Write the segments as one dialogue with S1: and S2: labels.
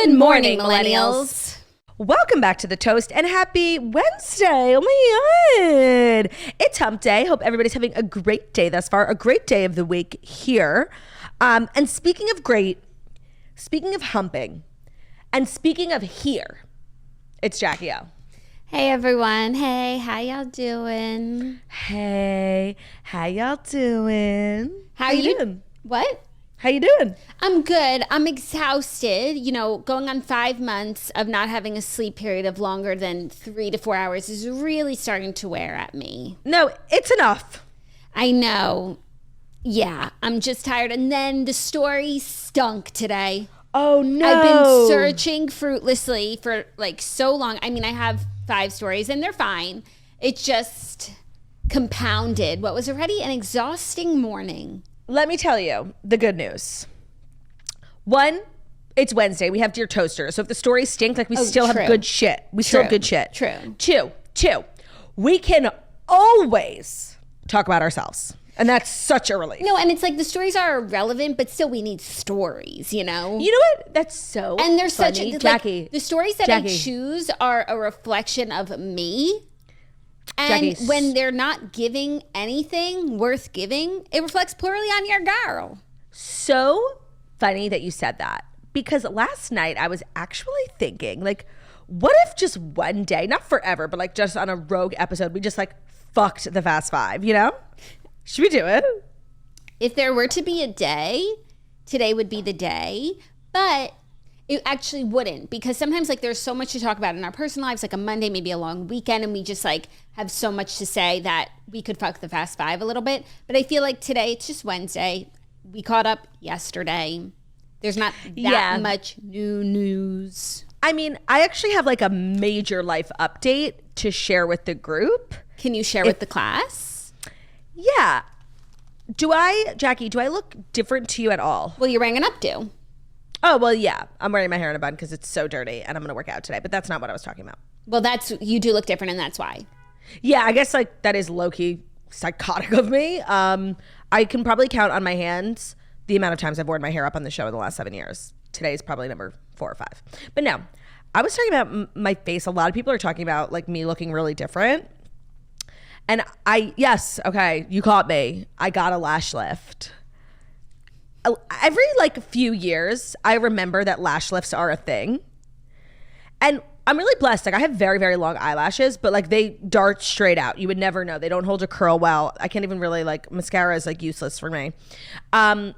S1: Good morning, millennials.
S2: Welcome back to The Toast and happy Wednesday. Oh my God. It's hump day. Hope everybody's having a great day thus far. A great day of the week here. And speaking of great, speaking of humping, and speaking of here, it's Jackie O.
S1: Hey, everyone. Hey, how y'all doing?
S2: Hey, how y'all doing?
S1: How you doing? What?
S2: How you doing?
S1: I'm good. I'm exhausted. You know, going on 5 months of not having a sleep period of longer than 3 to 4 hours is really starting to wear at me.
S2: No, it's enough.
S1: I know. Yeah, I'm just tired. And then the story stunk today.
S2: Oh, no.
S1: I've been searching fruitlessly for like so long. I mean, I have 5 stories and they're fine. It just compounded what was already an exhausting morning.
S2: Let me tell you the good news. 1, it's Wednesday. We have Dear Toaster. So if the stories stink, like we still have good shit. We still have good shit.
S1: True.
S2: 2, we can always talk about ourselves. And that's such a relief.
S1: No, and it's like the stories are irrelevant, but still we need stories, you know?
S2: You know what? That's so
S1: And they're
S2: funny.
S1: such
S2: Jackie.
S1: Like, the stories that I choose are a reflection of me. And
S2: Jackie.
S1: when they're not giving anything worth giving, it reflects poorly on your girl.
S2: So funny that you said that. Because last night I was actually thinking, like, what if just one day, not forever, but like just on a rogue episode, we just like fucked the Fast Five, you know? Should we do it?
S1: If there were to be a day, today would be the day. But it actually wouldn't, because sometimes like there's so much to talk about in our personal lives, like a Monday, maybe a long weekend, and we just like have so much to say that we could fuck the Fast Five a little bit. But I feel like today, it's just Wednesday. We caught up yesterday. There's not that much new news.
S2: I mean, I actually have like a major life update to share with the group.
S1: Can you share with the class?
S2: Yeah. Jackie, do I look different to you at all?
S1: Well, you're wearing an updo.
S2: Oh, well, yeah. I'm wearing my hair in a bun because it's so dirty and I'm going to work out today. But that's not what I was talking about.
S1: Well, you do look different, and that's why.
S2: Yeah, I guess like that is low-key psychotic of me. I can probably count on my hands the amount of times I've worn my hair up on the show in the last 7 years. Today's probably number 4 or 5. But no, I was talking about my face. A lot of people are talking about like me looking really different. And yes, okay, you caught me. I got a lash lift. Every like few years, I remember that lash lifts are a thing. And I'm really blessed. Like I have very, very long eyelashes, but like they dart straight out. You would never know. They don't hold a curl well. I can't even really like, mascara is like useless for me. And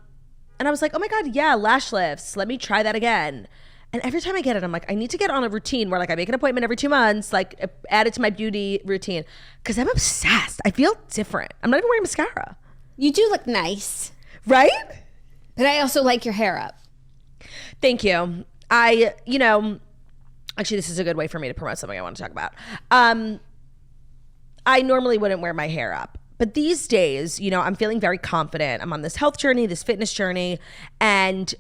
S2: I was like, oh my God, yeah, lash lifts. Let me try that again. And every time I get it, I'm like, I need to get on a routine where like I make an appointment every 2 months, like add it to my beauty routine. Because I'm obsessed. I feel different. I'm not even wearing mascara.
S1: You do look nice.
S2: Right?
S1: But I also like your hair up.
S2: Thank you. Actually, this is a good way for me to promote something I want to talk about. I normally wouldn't wear my hair up. But these days, I'm feeling very confident. I'm on this health journey, this fitness journey, and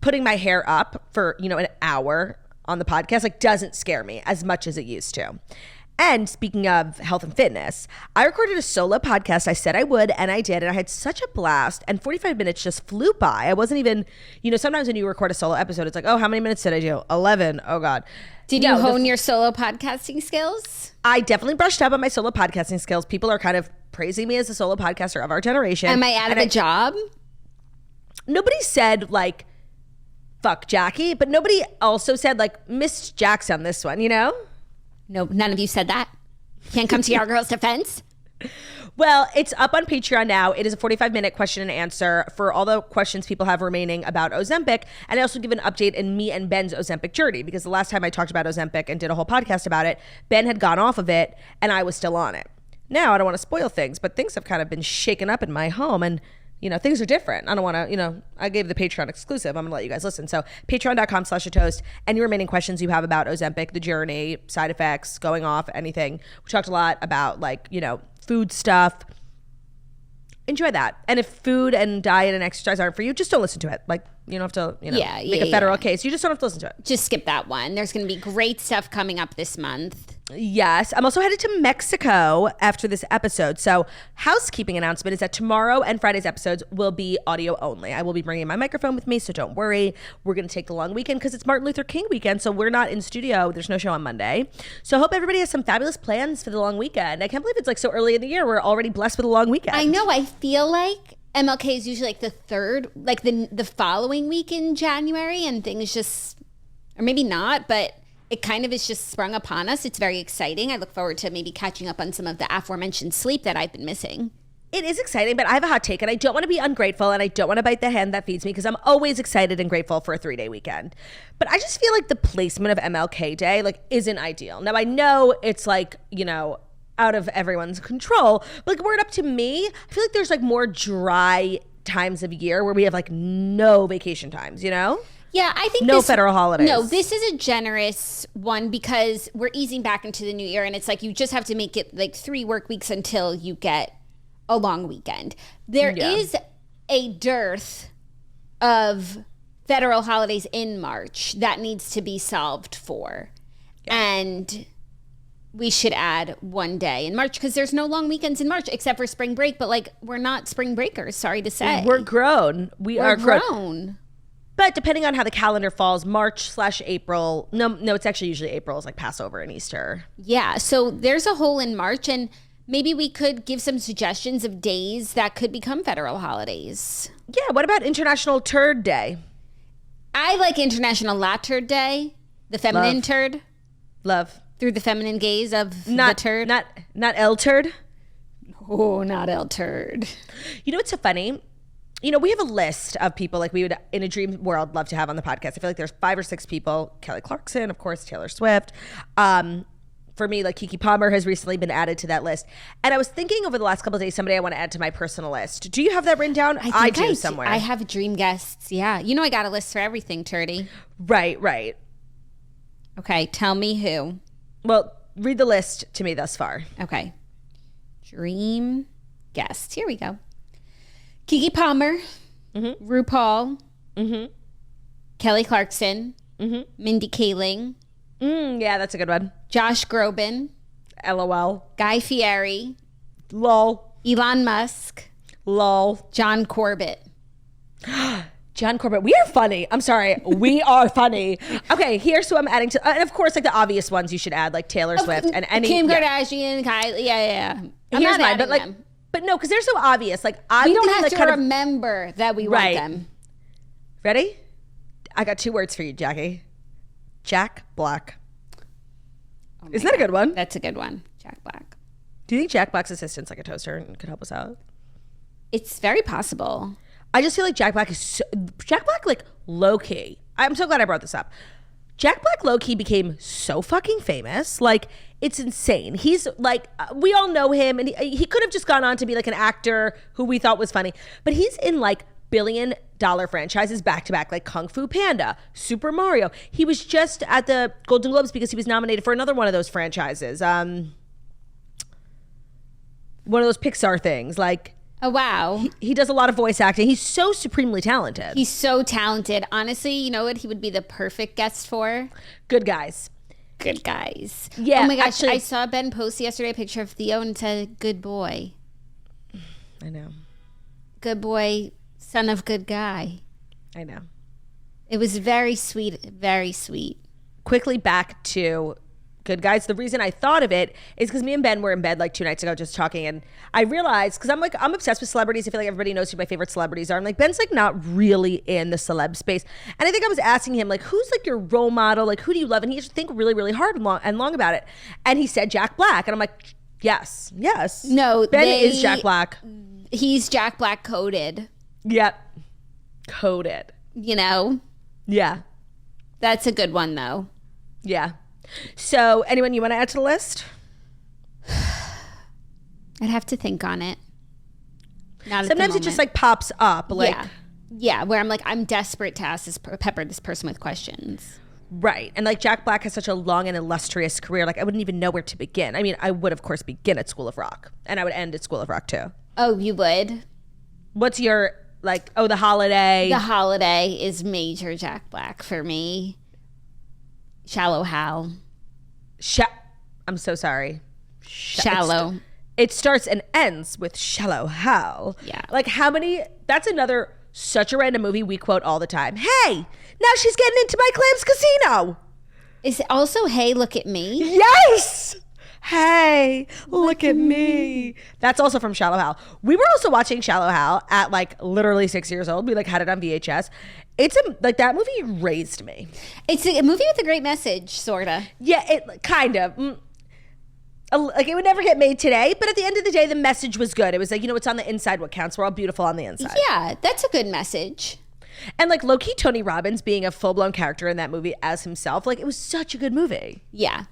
S2: putting my hair up for, an hour on the podcast, like doesn't scare me as much as it used to. And speaking of health and fitness, I recorded a solo podcast. I said I would, and I did. And I had such a blast. And 45 minutes just flew by. I wasn't even, sometimes when you record a solo episode, it's like, oh, how many minutes did I do? 11. Oh, God.
S1: Did you hone your solo podcasting skills?
S2: I definitely brushed up on my solo podcasting skills. People are kind of praising me as a solo podcaster of our generation.
S1: Am I out of a job?
S2: Nobody said, like, fuck Jackie, but nobody also said, like, Miss Jack's on this one,
S1: No, none of you said that. Can't come to our girl's defense.
S2: Well, it's up on Patreon now. It is a 45-minute question and answer for all the questions people have remaining about Ozempic. And I also give an update in me and Ben's Ozempic journey, because the last time I talked about Ozempic and did a whole podcast about it, Ben had gone off of it and I was still on it. Now, I don't want to spoil things, but things have kind of been shaken up in my home, and things are different. I don't want to, I gave the Patreon exclusive. I'm going to let you guys listen. So patreon.com/toast. Any remaining questions you have about Ozempic, the journey, side effects, going off, anything. We talked a lot about food stuff. Enjoy that. And if food and diet and exercise aren't for you, just don't listen to it. Like, you don't have to, make a federal case. You just don't have to listen to it.
S1: Just skip that one. There's going to be great stuff coming up this month.
S2: Yes. I'm also headed to Mexico after this episode. So housekeeping announcement is that tomorrow and Friday's episodes will be audio only. I will be bringing my microphone with me, so don't worry. We're going to take the long weekend because it's Martin Luther King weekend, so we're not in studio. There's no show on Monday. So I hope everybody has some fabulous plans for the long weekend. I can't believe it's like so early in the year. We're already blessed with a long weekend.
S1: I know. I feel like MLK is usually like the third, like the following week in January, and things just, or maybe not, but it kind of is just sprung upon us. It's very exciting. I look forward to maybe catching up on some of the aforementioned sleep that I've been missing.
S2: It is exciting, but I have a hot take, and I don't want to be ungrateful, and I don't want to bite the hand that feeds me because I'm always excited and grateful for a 3-day weekend. But I just feel like the placement of MLK Day like isn't ideal. Now, I know it's like, you know, out of everyone's control, but like were it up to me, I feel like there's like more dry times of year where we have like no vacation times, you know?
S1: Yeah, I think
S2: no federal holidays.
S1: No, this is a generous one because we're easing back into the new year, and it's like you just have to make it like 3 work weeks until you get a long weekend. There is a dearth of federal holidays in March that needs to be solved for. Yeah. And we should add 1 day in March because there's no long weekends in March except for spring break. But like, we're not spring breakers, sorry to say.
S2: We're grown. We're
S1: grown.
S2: But depending on how the calendar falls, March/April, no, it's actually usually April is like Passover and Easter.
S1: Yeah, so there's a hole in March, and maybe we could give some suggestions of days that could become federal holidays.
S2: Yeah, what about International Turd Day?
S1: I like International La Turd Day, the feminine turd.
S2: Love.
S1: Through the feminine gaze of the turd.
S2: Not L turd?
S1: Oh, not L turd.
S2: You know what's so funny? You know, we have a list of people like we would, in a dream world, love to have on the podcast. I feel like there's 5 or 6 people. Kelly Clarkson, of course, Taylor Swift. For me, like Keke Palmer has recently been added to that list. And I was thinking over the last couple of days, somebody I want to add to my personal list. Do you have that written down? I do somewhere.
S1: I have dream guests. Yeah. You know, I got a list for everything, Turdy.
S2: Right.
S1: Okay. Tell me who.
S2: Well, read the list to me thus far.
S1: Okay. Dream guests. Here we go. Keke Palmer, RuPaul, Kelly Clarkson, Mindy Kaling.
S2: Yeah, that's a good one.
S1: Josh Groban.
S2: LOL.
S1: Guy Fieri.
S2: LOL.
S1: Elon Musk.
S2: LOL.
S1: John Corbett.
S2: John Corbett. We are funny. I'm sorry. We are funny. Okay, here's who I'm adding to. And of course, like the obvious ones you should add, like Taylor Swift and any.
S1: Kim Kardashian, Kylie. Yeah. I'm
S2: here's
S1: not
S2: mine,
S1: adding
S2: but like,
S1: them.
S2: but no, because they're so obvious. Like
S1: we don't have to remember that we want them.
S2: Ready? I got 2 words for you, Jackie. Jack Black.
S1: Oh
S2: Isn't that a good one?
S1: That's a good one. Jack Black.
S2: Do you think Jack Black's assistant's like a toaster and could help us out?
S1: It's very possible.
S2: I just feel like Jack Black like low key. I'm so glad I brought this up. Jack Black low key became so fucking famous. Like, it's insane. He's like, we all know him, and he could have just gone on to be like an actor who we thought was funny, but he's in like billion-dollar franchises back to back, like Kung Fu Panda, Super Mario. He was just at the Golden Globes because he was nominated for another one of those franchises. One of those Pixar things, like.
S1: Oh, wow.
S2: He does a lot of voice acting. He's so supremely talented.
S1: He's so talented. Honestly, you know what he would be the perfect guest for?
S2: Good Guys.
S1: Good Guys.
S2: Yeah.
S1: Oh my gosh,
S2: actually,
S1: I saw Ben post yesterday a picture of Theo and it said, good boy.
S2: I know.
S1: Good boy, son of good guy.
S2: I know.
S1: It was very sweet, very sweet.
S2: Quickly back to Good Guys. The reason I thought of it is because me and Ben were in bed like 2 nights ago just talking, and I realized, because I'm obsessed with celebrities. I feel like everybody knows who my favorite celebrities are. I'm like, Ben's like not really in the celeb space. And I think I was asking him like, who's like your role model? Like, who do you love? And he used to think really, really hard and long about it. And he said Jack Black. And I'm like, yes.
S1: No,
S2: Ben is Jack Black.
S1: He's Jack Black coded.
S2: Yep. Coded.
S1: You know?
S2: Yeah.
S1: That's a good one though.
S2: Yeah. So, anyone you want to add to the list?
S1: I'd have to think on it.
S2: Sometimes it just like pops up. Like,
S1: yeah, where I'm like, I'm desperate to ask pepper this person with questions.
S2: Right. And like Jack Black has such a long and illustrious career. Like, I wouldn't even know where to begin. I mean, I would, of course, begin at School of Rock. And I would end at School of Rock, too.
S1: Oh, you would?
S2: What's your, like, The Holiday?
S1: The Holiday is major Jack Black for me. Shallow Hal.
S2: I'm so sorry.
S1: Shallow.
S2: It starts and ends with shallow hell.
S1: Yeah.
S2: Like how many, that's another, such a random movie we quote all the time. Hey, now she's getting into my Clams Casino.
S1: Is it also, hey, look at me?
S2: Yes. Hey, look at me. That's also from Shallow Hal. We were also watching Shallow Hal at like literally 6 years old. We like had it on VHS. It's like that movie raised me.
S1: It's a movie with a great message, sorta.
S2: Yeah, it kind of. Like it would never get made today, but at the end of the day, the message was good. It was like, you know, it's on the inside what counts. We're all beautiful on the inside.
S1: Yeah, that's a good message.
S2: And like low-key Tony Robbins being a full-blown character in that movie as himself, like it was such a good movie.
S1: Yeah.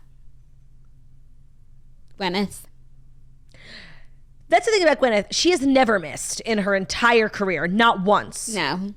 S1: Gwyneth.
S2: That's the thing about Gwyneth. She has never missed in her entire career, not once.
S1: No.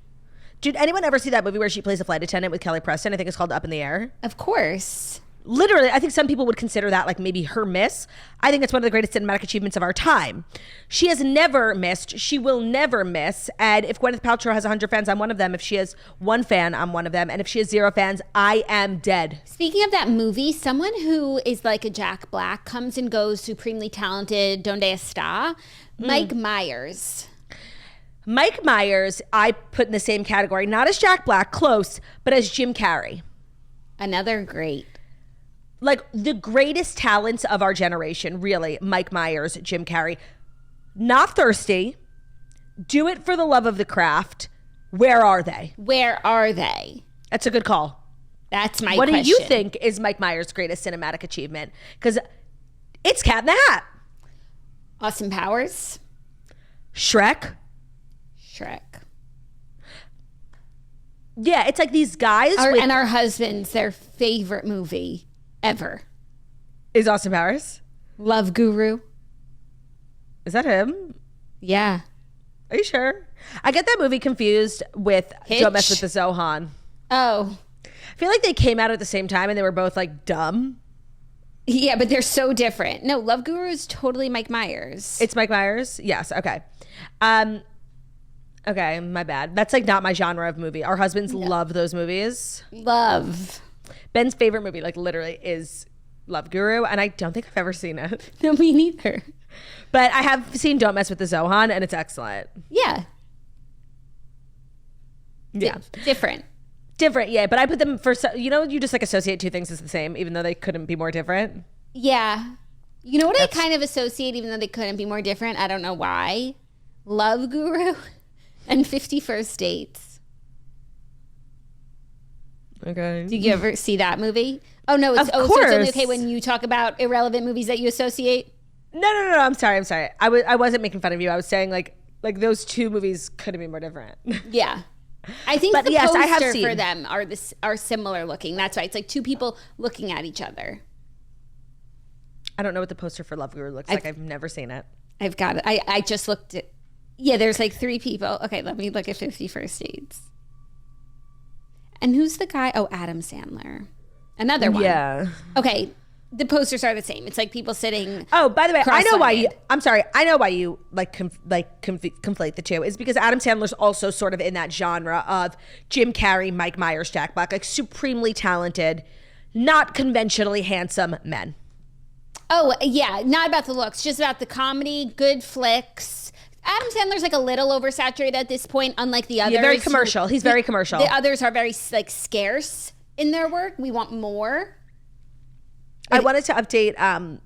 S2: Did anyone ever see that movie where she plays a flight attendant with Kelly Preston? I think it's called Up in the Air.
S1: Of course.
S2: Literally, I think some people would consider that like maybe her miss. I think it's one of the greatest cinematic achievements of our time. She has never missed. She will never miss. And if Gwyneth Paltrow has 100 fans, I'm one of them. If she has one fan, I'm one of them. And if she has 0 fans, I am dead.
S1: Speaking of that movie, someone who is like a Jack Black comes and goes, supremely talented, donde está? Mike Myers.
S2: Mike Myers, I put in the same category, not as Jack Black, close, but as Jim Carrey.
S1: Another great.
S2: Like the greatest talents of our generation, really. Mike Myers, Jim Carrey. Not thirsty. Do it for the love of the craft. Where are they?
S1: Where are they?
S2: That's a good call.
S1: That's my
S2: What
S1: question.
S2: do you think is Mike Myers' greatest cinematic achievement? Because it's Cat in the Hat.
S1: Austin Powers.
S2: Shrek.
S1: Shrek.
S2: Yeah, it's like these guys.
S1: And our husbands, their favorite movie ever.
S2: Is Austin Powers?
S1: Love Guru.
S2: Is that him?
S1: Yeah.
S2: Are you sure? I get that movie confused with
S1: Hitch?
S2: Don't Mess with the Zohan.
S1: Oh.
S2: I feel like they came out at the same time and they were both like dumb.
S1: Yeah, but they're so different. No, Love Guru is totally Mike Myers.
S2: It's Mike Myers? Yes, okay. Okay, my bad. That's like not my genre of movie. Our husbands love those movies.
S1: Love.
S2: Ben's favorite movie, like literally, is Love Guru, and I don't think I've ever seen it.
S1: No, me neither.
S2: But I have seen Don't Mess with the Zohan, and it's excellent.
S1: Yeah.
S2: Yeah.
S1: Different.
S2: Different, yeah. But I put them for, you know, you just like associate two things as the same, even though they couldn't be more different.
S1: Yeah. You know what I kind of associate, even though they couldn't be more different? I don't know why. Love Guru and 50 First Dates.
S2: Okay.
S1: Did you ever see that movie? Oh, no. It's,
S2: Of
S1: so it's only
S2: course.
S1: okay when you talk about irrelevant movies that you associate?
S2: No. I'm sorry. I wasn't making fun of you. I was saying like those two movies couldn't be more different.
S1: Yeah. I think
S2: But
S1: the
S2: yes, I have
S1: poster
S2: seen.
S1: for them are similar looking. That's why it's like two people looking at each other.
S2: I don't know what the poster for Love Guru looks like. I've never seen it.
S1: I've got it. I just looked at. Yeah, there's like 3 people. Okay, let me look at 50 First Dates. And who's the guy? Oh, Adam Sandler. Another one.
S2: Yeah.
S1: Okay, the posters are the same. It's like people sitting.
S2: Oh, by the way, I know why you.
S1: cross-legged.
S2: I'm sorry. I know why you conflate the two. Is because Adam Sandler's also sort of in that genre of Jim Carrey, Mike Myers, Jack Black, like supremely talented, not conventionally handsome men.
S1: Oh, yeah, not about the looks, just about the comedy, good flicks. Adam Sandler's like a little oversaturated at this point, unlike the others.
S2: Yeah, very commercial. He's very commercial.
S1: The others are very like scarce in their work. We want more.
S2: I wanted to update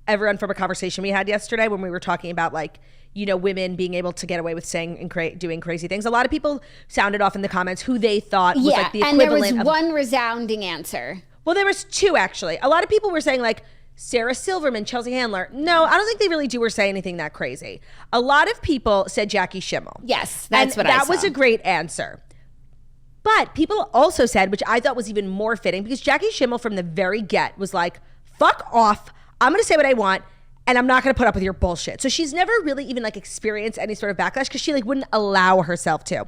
S2: everyone from a conversation we had yesterday when we were talking about like, you know, women being able to get away with saying and doing crazy things. A lot of people sounded off in the comments who they thought was like the
S1: and there
S2: equivalent
S1: was
S2: of,
S1: one resounding answer.
S2: well, there was 2 actually. A lot of people were saying like Sarah Silverman, Chelsea Handler. No, I don't think they really do or say anything that crazy. A lot of people said Jackie Schimmel.
S1: Yes, that's what I
S2: that
S1: saw.
S2: was a great answer. But people also said, which I thought was even more fitting, because Jackie Schimmel from the very get was like, fuck off. I'm going to say what I want, and I'm not going to put up with your bullshit. So she's never really even like experienced any sort of backlash because she like wouldn't allow herself to.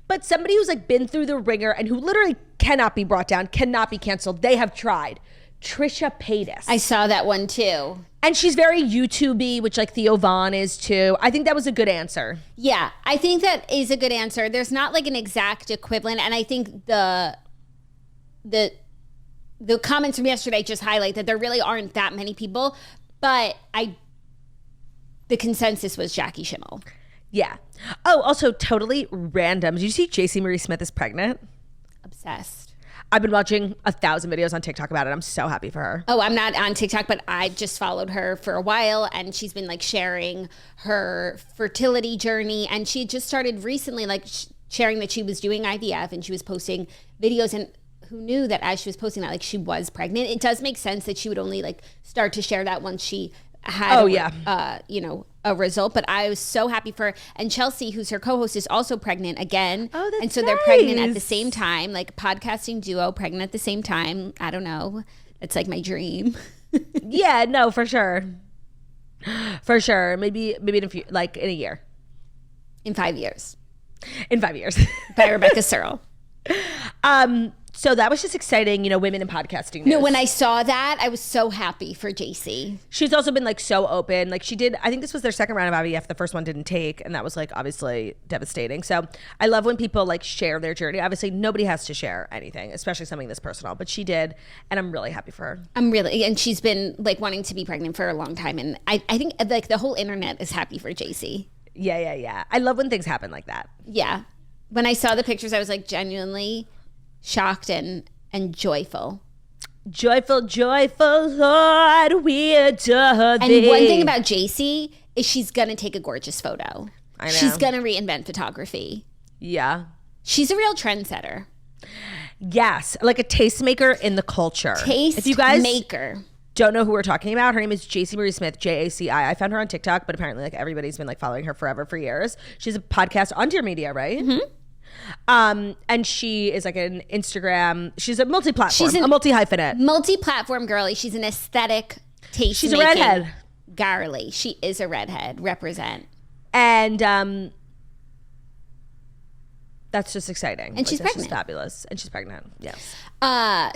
S2: But somebody who's like been through the ringer and who literally cannot be brought down, cannot be canceled. They have tried. Trisha Paytas.
S1: I saw that one too.
S2: And she's very YouTube-y, which like Theo Von is too. I think that was a good answer.
S1: Yeah, I think that is a good answer. There's not like an exact equivalent, and I think the the comments from yesterday just highlight that there really aren't that many people, but the consensus was Jackie Schimmel.
S2: Yeah. Oh, also totally random. Did you see J.C. Marie Smith is pregnant?
S1: Obsessed.
S2: I've been watching 1,000 videos on TikTok about it. I'm so happy for her.
S1: Oh, I'm not on TikTok, but I just followed her for a while, and she's been like sharing her fertility journey, and she had just started recently like sharing that she was doing IVF, and she was posting videos, and who knew that as she was posting that, like she was pregnant. It does make sense that she would only like start to share that once she had a result, but I was so happy for her. And Chelsea, who's her co-host, is also pregnant again.
S2: Oh, that's
S1: and so
S2: nice.
S1: They're pregnant at the same time, like podcasting duo, pregnant at the same time. I don't know. It's like my dream.
S2: Yeah, no, for sure. For sure. Maybe in a few, like in a year.
S1: In 5 years.
S2: In 5 years.
S1: By Rebecca Searle.
S2: So that was just exciting, women in podcasting news.
S1: No, when I saw that, I was so happy for JC.
S2: She's also been like so open. Like she did, I think this was their second round of IVF. The first one didn't take, and that was like obviously devastating. So I love when people like share their journey. Obviously nobody has to share anything, especially something this personal, but she did, and I'm really happy for her.
S1: And she's been like wanting to be pregnant for a long time, and I think like the whole internet is happy for JC.
S2: Yeah. I love when things happen like that.
S1: Yeah. When I saw the pictures, I was like genuinely shocked and joyful.
S2: Joyful, Lord, we adore thee.
S1: And one thing about JC is she's gonna take a gorgeous photo.
S2: I know.
S1: She's gonna reinvent photography.
S2: Yeah.
S1: She's a real trendsetter.
S2: Yes, like a tastemaker in the culture.
S1: If you guys
S2: don't know who we're talking about, her name is J.C. Marie Smith, Jaci. I found her on TikTok, but apparently like everybody's been like following her forever for years. She's a podcast on Dear Media, right?
S1: Mm-hmm.
S2: And she is like an Instagram. She's a multi-platform. She's a multi-hyphenate.
S1: Multi-platform girly. She's an aesthetic taste.
S2: She's a redhead.
S1: Girly. She is a redhead. Represent.
S2: And that's just exciting.
S1: And she's pregnant.
S2: She's fabulous. And she's pregnant. Yes.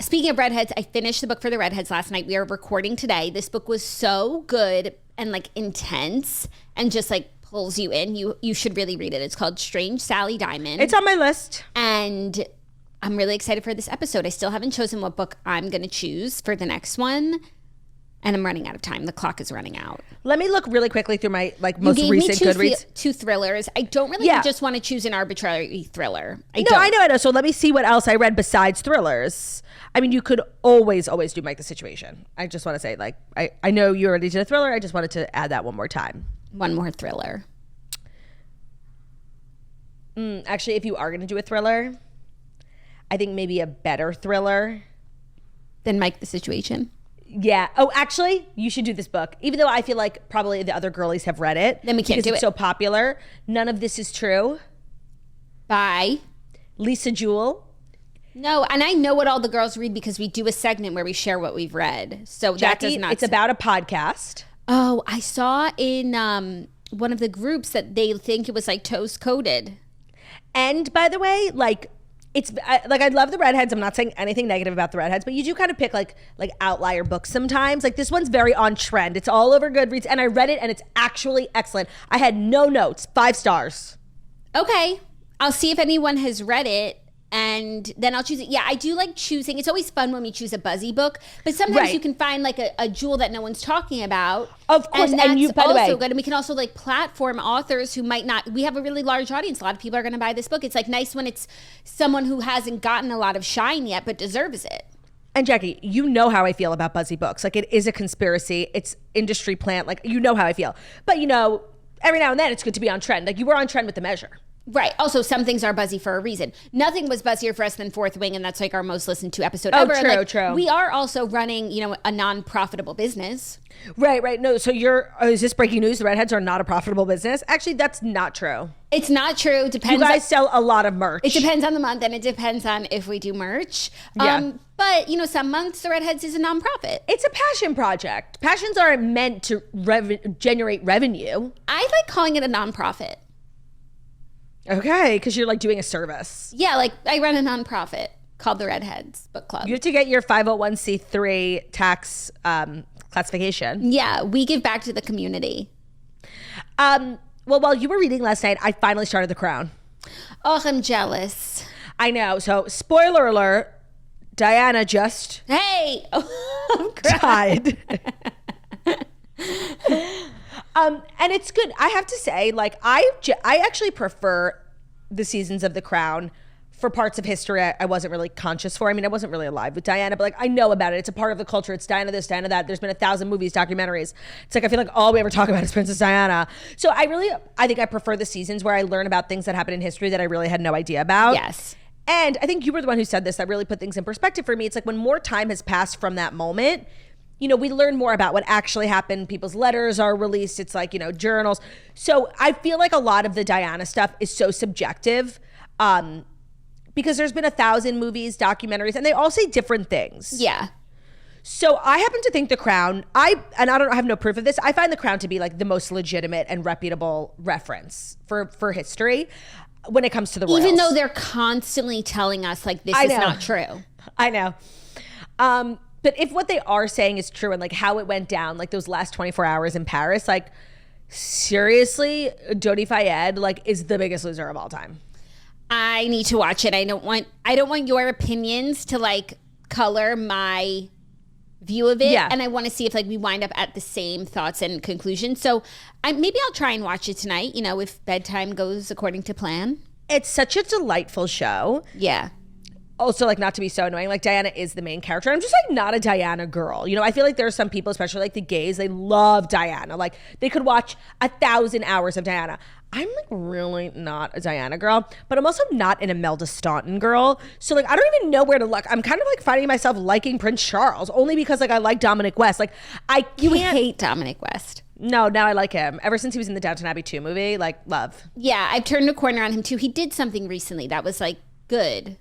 S1: Speaking of redheads, I finished the book for the redheads last night. We are recording today. This book was so good and like intense and just like pulls you in. You should really read it. It's called Strange Sally Diamond.
S2: It's on my list.
S1: And I'm really excited for this episode. I still haven't chosen what book I'm going to choose for the next one. And I'm running out of time. The clock is running out.
S2: Let me look really quickly through my like most recent Goodreads.
S1: Two thrillers. I don't really just want to choose an arbitrary thriller. I
S2: know. So let me see what else I read besides thrillers. I mean, you could always do Mike the Situation. I just want to say, like, I know you already did a thriller. I just wanted to add that one more time.
S1: One more thriller.
S2: Actually, if you are going to do a thriller, I think maybe a better thriller
S1: than Mike the Situation.
S2: Yeah. Oh, actually, you should do this book. Even though I feel like probably the other girlies have read it.
S1: Then we can't do it.
S2: It's so popular. None of This Is True.
S1: By
S2: Lisa Jewell.
S1: No, and I know what all the girls read because we do a segment where we share what we've read. So
S2: Jackie,
S1: that does not.
S2: It's about a podcast.
S1: Oh, I saw in one of the groups that they think it was like toast coated.
S2: And by the way, like it's like I love the redheads. I'm not saying anything negative about the redheads, but you do kind of pick like outlier books sometimes. Like this one's very on trend. It's all over Goodreads, and I read it, and it's actually excellent. I had no notes. 5 stars.
S1: Okay, I'll see if anyone has read it, and then I'll choose it. Yeah, I do like choosing. It's always fun when we choose a buzzy book, but sometimes you can find like a jewel that no one's talking about.
S2: Of course,
S1: and
S2: you, by the way,
S1: also good. And we can also like platform authors who might not. We have a really large audience. A lot of people are going to buy this book. It's like nice when it's someone who hasn't gotten a lot of shine yet, but deserves it.
S2: And Jackie, you know how I feel about buzzy books. Like it is a conspiracy. It's industry plant. Like you know how I feel. But you know, every now and then it's good to be on trend. Like you were on trend with The Measure.
S1: Right. Also, some things are buzzy for a reason. Nothing was buzzier for us than Fourth Wing, and that's like our most listened to episode ever.
S2: Oh, true.
S1: We are also running, a non-profitable business.
S2: Right. No, so is this breaking news? The redheads are not a profitable business? Actually, that's not true.
S1: It's not true. Depends.
S2: You guys sell a lot of merch.
S1: It depends on the month, and it depends on if we do merch.
S2: Yeah.
S1: But, some months the Redheads is a nonprofit.
S2: It's a passion project. Passions are meant to generate revenue.
S1: I like calling it a nonprofit.
S2: Okay, because you're like doing a service.
S1: Yeah, like I run a nonprofit called the Redheads Book Club.
S2: You have to get your 501c3 tax classification.
S1: Yeah, we give back to the community.
S2: Well, while you were reading last night, I finally started The Crown.
S1: Oh, I'm jealous.
S2: I know. So, spoiler alert, Diana just
S1: Hey! I'm
S2: died. And it's good. I have to say, like, I actually prefer the seasons of The Crown for parts of history I wasn't really conscious for. I mean, I wasn't really alive with Diana, but like I know about it. It's a part of the culture. It's Diana this, Diana that. There's been 1,000 movies, documentaries. It's like I feel like all we ever talk about is Princess Diana. So I think I prefer the seasons where I learn about things that happened in history that I really had no idea about.
S1: Yes.
S2: And I think you were the one who said this that really put things in perspective for me. It's like when more time has passed from that moment, you know, we learn more about what actually happened. People's letters are released. It's like, you know, journals. So I feel like a lot of the Diana stuff is so subjective. Because there's been 1,000 movies, documentaries, and they all say different things.
S1: Yeah.
S2: So I happen to think The Crown, I have no proof of this. I find The Crown to be like the most legitimate and reputable reference for history when it comes to the royals.
S1: Even though they're constantly telling us like this is not true.
S2: I know. But if what they are saying is true and like how it went down, like those last 24 hours in Paris, like seriously, Dodi Fayed like is the biggest loser of all time.
S1: I need to watch it. I don't want your opinions to like color my view of it.
S2: Yeah.
S1: And I want to see if like we wind up at the same thoughts and conclusions. So maybe I'll try and watch it tonight, you know, if bedtime goes according to plan.
S2: It's such a delightful show.
S1: Yeah.
S2: Also, like, not to be so annoying, like Diana is the main character. I'm just like not a Diana girl. You know, I feel like there are some people, especially like the gays, they love Diana. Like they could watch 1,000 hours of Diana. I'm like really not a Diana girl, but I'm also not an Imelda Staunton girl. So like I don't even know where to look. I'm kind of like finding myself liking Prince Charles only because like I like Dominic West. Like
S1: You hate Dominic West.
S2: No, now I like him. Ever since he was in the Downton Abbey 2 movie, like love.
S1: Yeah, I've turned a corner on him too. He did something recently that was like good.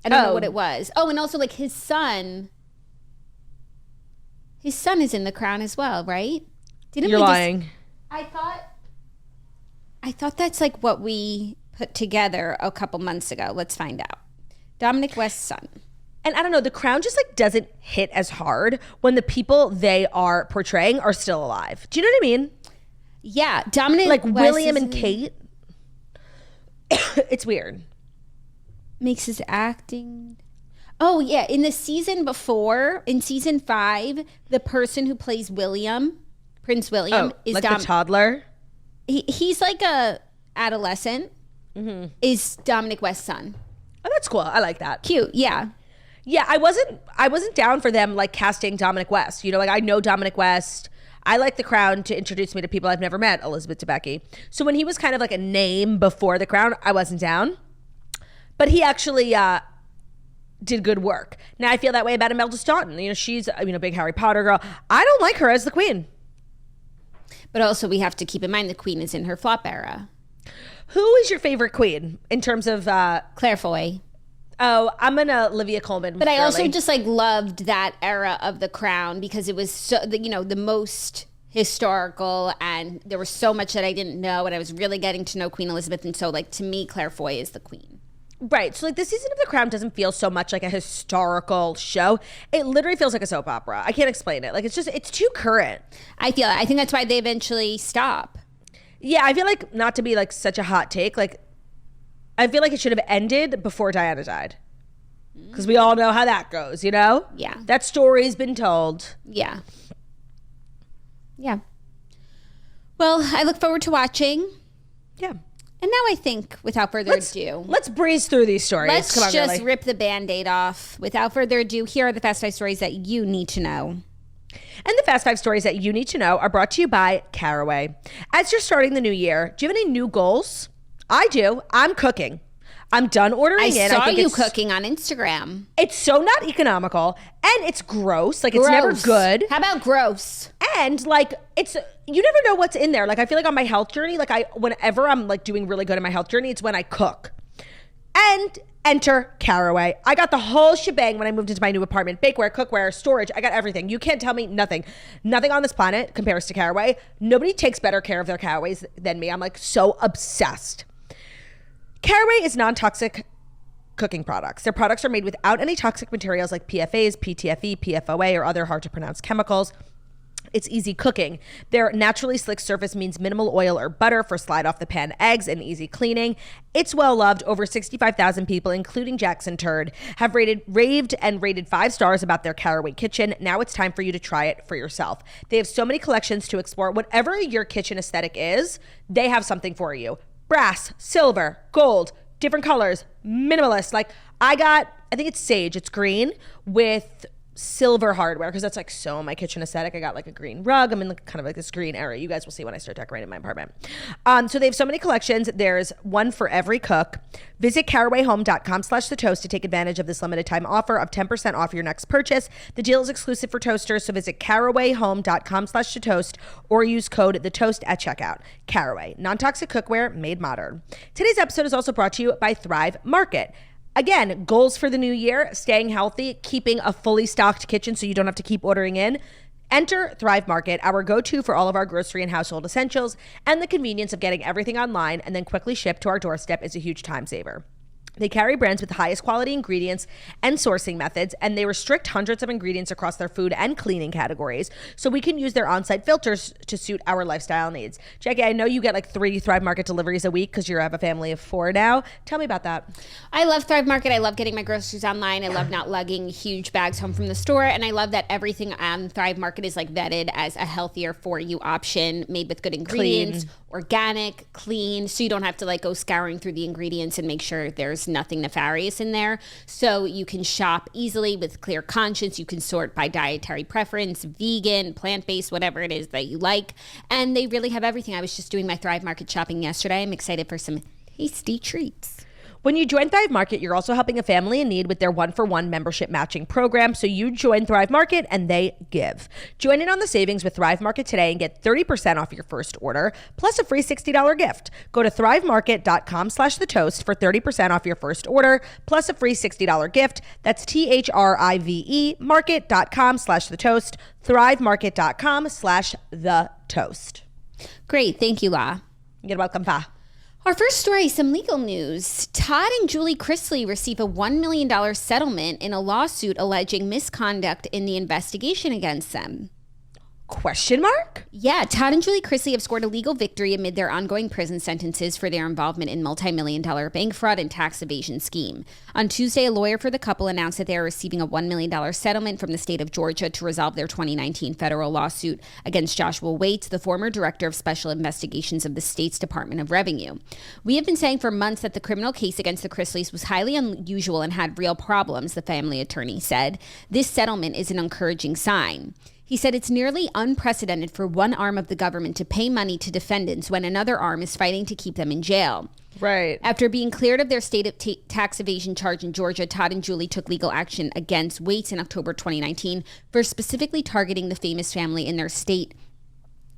S1: I don't know what it was. Oh, and also like his son is in The Crown as well, right?
S2: You're lying.
S1: I thought that's like what we put together a couple months ago. Let's find out. Dominic West's son.
S2: And I don't know, The Crown just like doesn't hit as hard when the people they are portraying are still alive. Do you know what I mean?
S1: Yeah, Dominic
S2: like
S1: West
S2: William and Kate. It's weird.
S1: Makes his acting. Oh yeah, in the season before, in season 5, the person who plays William, Prince William, is
S2: like the toddler.
S1: He's like a adolescent. Mm-hmm. Is Dominic West's son?
S2: Oh, that's cool. I like that.
S1: Cute, yeah.
S2: Yeah, I wasn't down for them like casting Dominic West. You know, like I know Dominic West. I like The Crown to introduce me to people I've never met, Elizabeth Debicki. So when he was kind of like a name before The Crown, I wasn't down. But he actually did good work. Now I feel that way about Imelda Staunton. You know, she's a big Harry Potter girl. I don't like her as the queen.
S1: But also we have to keep in mind the queen is in her flop era.
S2: Who is your favorite queen in terms of
S1: Claire Foy?
S2: Oh, I'm gonna Olivia Colman.
S1: But I also just like loved that era of The Crown because it was so the most historical and there was so much that I didn't know and I was really getting to know Queen Elizabeth, and so like to me Claire Foy is the queen.
S2: Right. So like the season of The Crown doesn't feel so much like a historical show. It literally feels like a soap opera. I can't explain it. Like it's too current.
S1: I think that's why they eventually stop.
S2: Yeah, I feel like, not to be like such a hot take, like I feel like it should have ended before Diana died. Because we all know how that goes, you know?
S1: Yeah.
S2: That story's been told.
S1: Yeah. Yeah. Well, I look forward to watching.
S2: Yeah.
S1: And now I think, without further ado,
S2: let's breeze through these stories.
S1: Let's just rip the Band-Aid off. Without further ado, here are the Fast 5 stories that you need to know.
S2: And the Fast 5 stories that you need to know are brought to you by Caraway. As you're starting the new year, do you have any new goals? I do. I'm cooking. I'm done ordering in.
S1: I saw you cooking on Instagram.
S2: It's so not economical, and it's gross. Like, it's never good.
S1: How about gross?
S2: And like, you never know what's in there. Like, I feel like on my health journey, like whenever I'm like doing really good in my health journey, it's when I cook. And enter Caraway. I got the whole shebang when I moved into my new apartment. Bakeware, cookware, storage. I got everything. You can't tell me nothing. Nothing on this planet compares to Caraway. Nobody takes better care of their Caraways than me. I'm like so obsessed. Caraway is non-toxic cooking products. Their products are made without any toxic materials like PFAs, PTFE, PFOA, or other hard-to-pronounce chemicals. it's easy cooking. Their naturally slick surface means minimal oil or butter for slide off the pan eggs and easy cleaning. It's well loved. Over 65,000 people, including Jackson Turd, have raved 5 stars about their Caraway kitchen. Now it's time for you to try it for yourself. They have so many collections to explore. Whatever your kitchen aesthetic is, they have something for you. Brass, silver, gold, different colors, minimalist. Like I think it's sage. It's green with silver hardware because that's like so my kitchen aesthetic. I got like a green rug. I'm in kind of like this green area. You guys will see when I start decorating my apartment. So they have so many collections. There's one for every cook. Visit carawayhome.com/thetoast to take advantage of this limited time offer of 10% off your next purchase. The deal is exclusive for toasters, so visit carawayhome.com/thetoast or use code THETOAST at checkout. Caraway, non-toxic cookware made modern. Today's episode is also brought to you by Thrive Market. Again, goals for the new year, staying healthy, keeping a fully stocked kitchen so you don't have to keep ordering in. Enter Thrive Market, our go-to for all of our grocery and household essentials, and the convenience of getting everything online and then quickly shipped to our doorstep is a huge time saver. They carry brands with the highest quality ingredients and sourcing methods, and they restrict hundreds of ingredients across their food and cleaning categories, so we can use their on-site filters to suit our lifestyle needs. Jackie, I know you get like 3 Thrive Market deliveries a week because you have a family of 4 now. Tell me about that.
S1: I love Thrive Market. I love getting my groceries online. I love not lugging huge bags home from the store, and I love that everything on Thrive Market is like vetted as a healthier for you option, made with good ingredients, organic, clean, so you don't have to like go scouring through the ingredients and make sure there's nothing nefarious in there. So you can shop easily with clear conscience. You can sort by dietary preference, vegan, plant-based, whatever it is that you like. And they really have everything. I was just doing my Thrive Market shopping yesterday. I'm excited for some tasty treats.
S2: When you join Thrive Market, you're also helping a family in need with their 1-for-1 membership matching program. So you join Thrive Market and they give. Join in on the savings with Thrive Market today and get 30% off your first order, plus a free $60 gift. Go to thrivemarket.com/thetoast for 30% off your first order, plus a free $60 gift. That's THRIVE market.com/thetoast, thrivemarket.com/thetoast.
S1: Great. Thank you, La.
S2: You're welcome, Pa.
S1: Our first story, some legal news. Todd and Julie Chrisley receive a $1 million settlement in a lawsuit alleging misconduct in the investigation against them.
S2: Question mark?
S1: Yeah, Todd and Julie Chrisley have scored a legal victory amid their ongoing prison sentences for their involvement in multi-million-dollar bank fraud and tax evasion scheme. On Tuesday, a lawyer for the couple announced that they are receiving a $1 million settlement from the state of Georgia to resolve their 2019 federal lawsuit against Joshua Waits, the former director of special investigations of the state's Department of Revenue. We have been saying for months that the criminal case against the Chrisleys was highly unusual and had real problems, the family attorney said. This settlement is an encouraging sign. He said it's nearly unprecedented for one arm of the government to pay money to defendants when another arm is fighting to keep them in jail.
S2: Right.
S1: After being cleared of their state of tax evasion charge in Georgia, Todd and Julie took legal action against Waits in October 2019 for specifically targeting the famous family in their state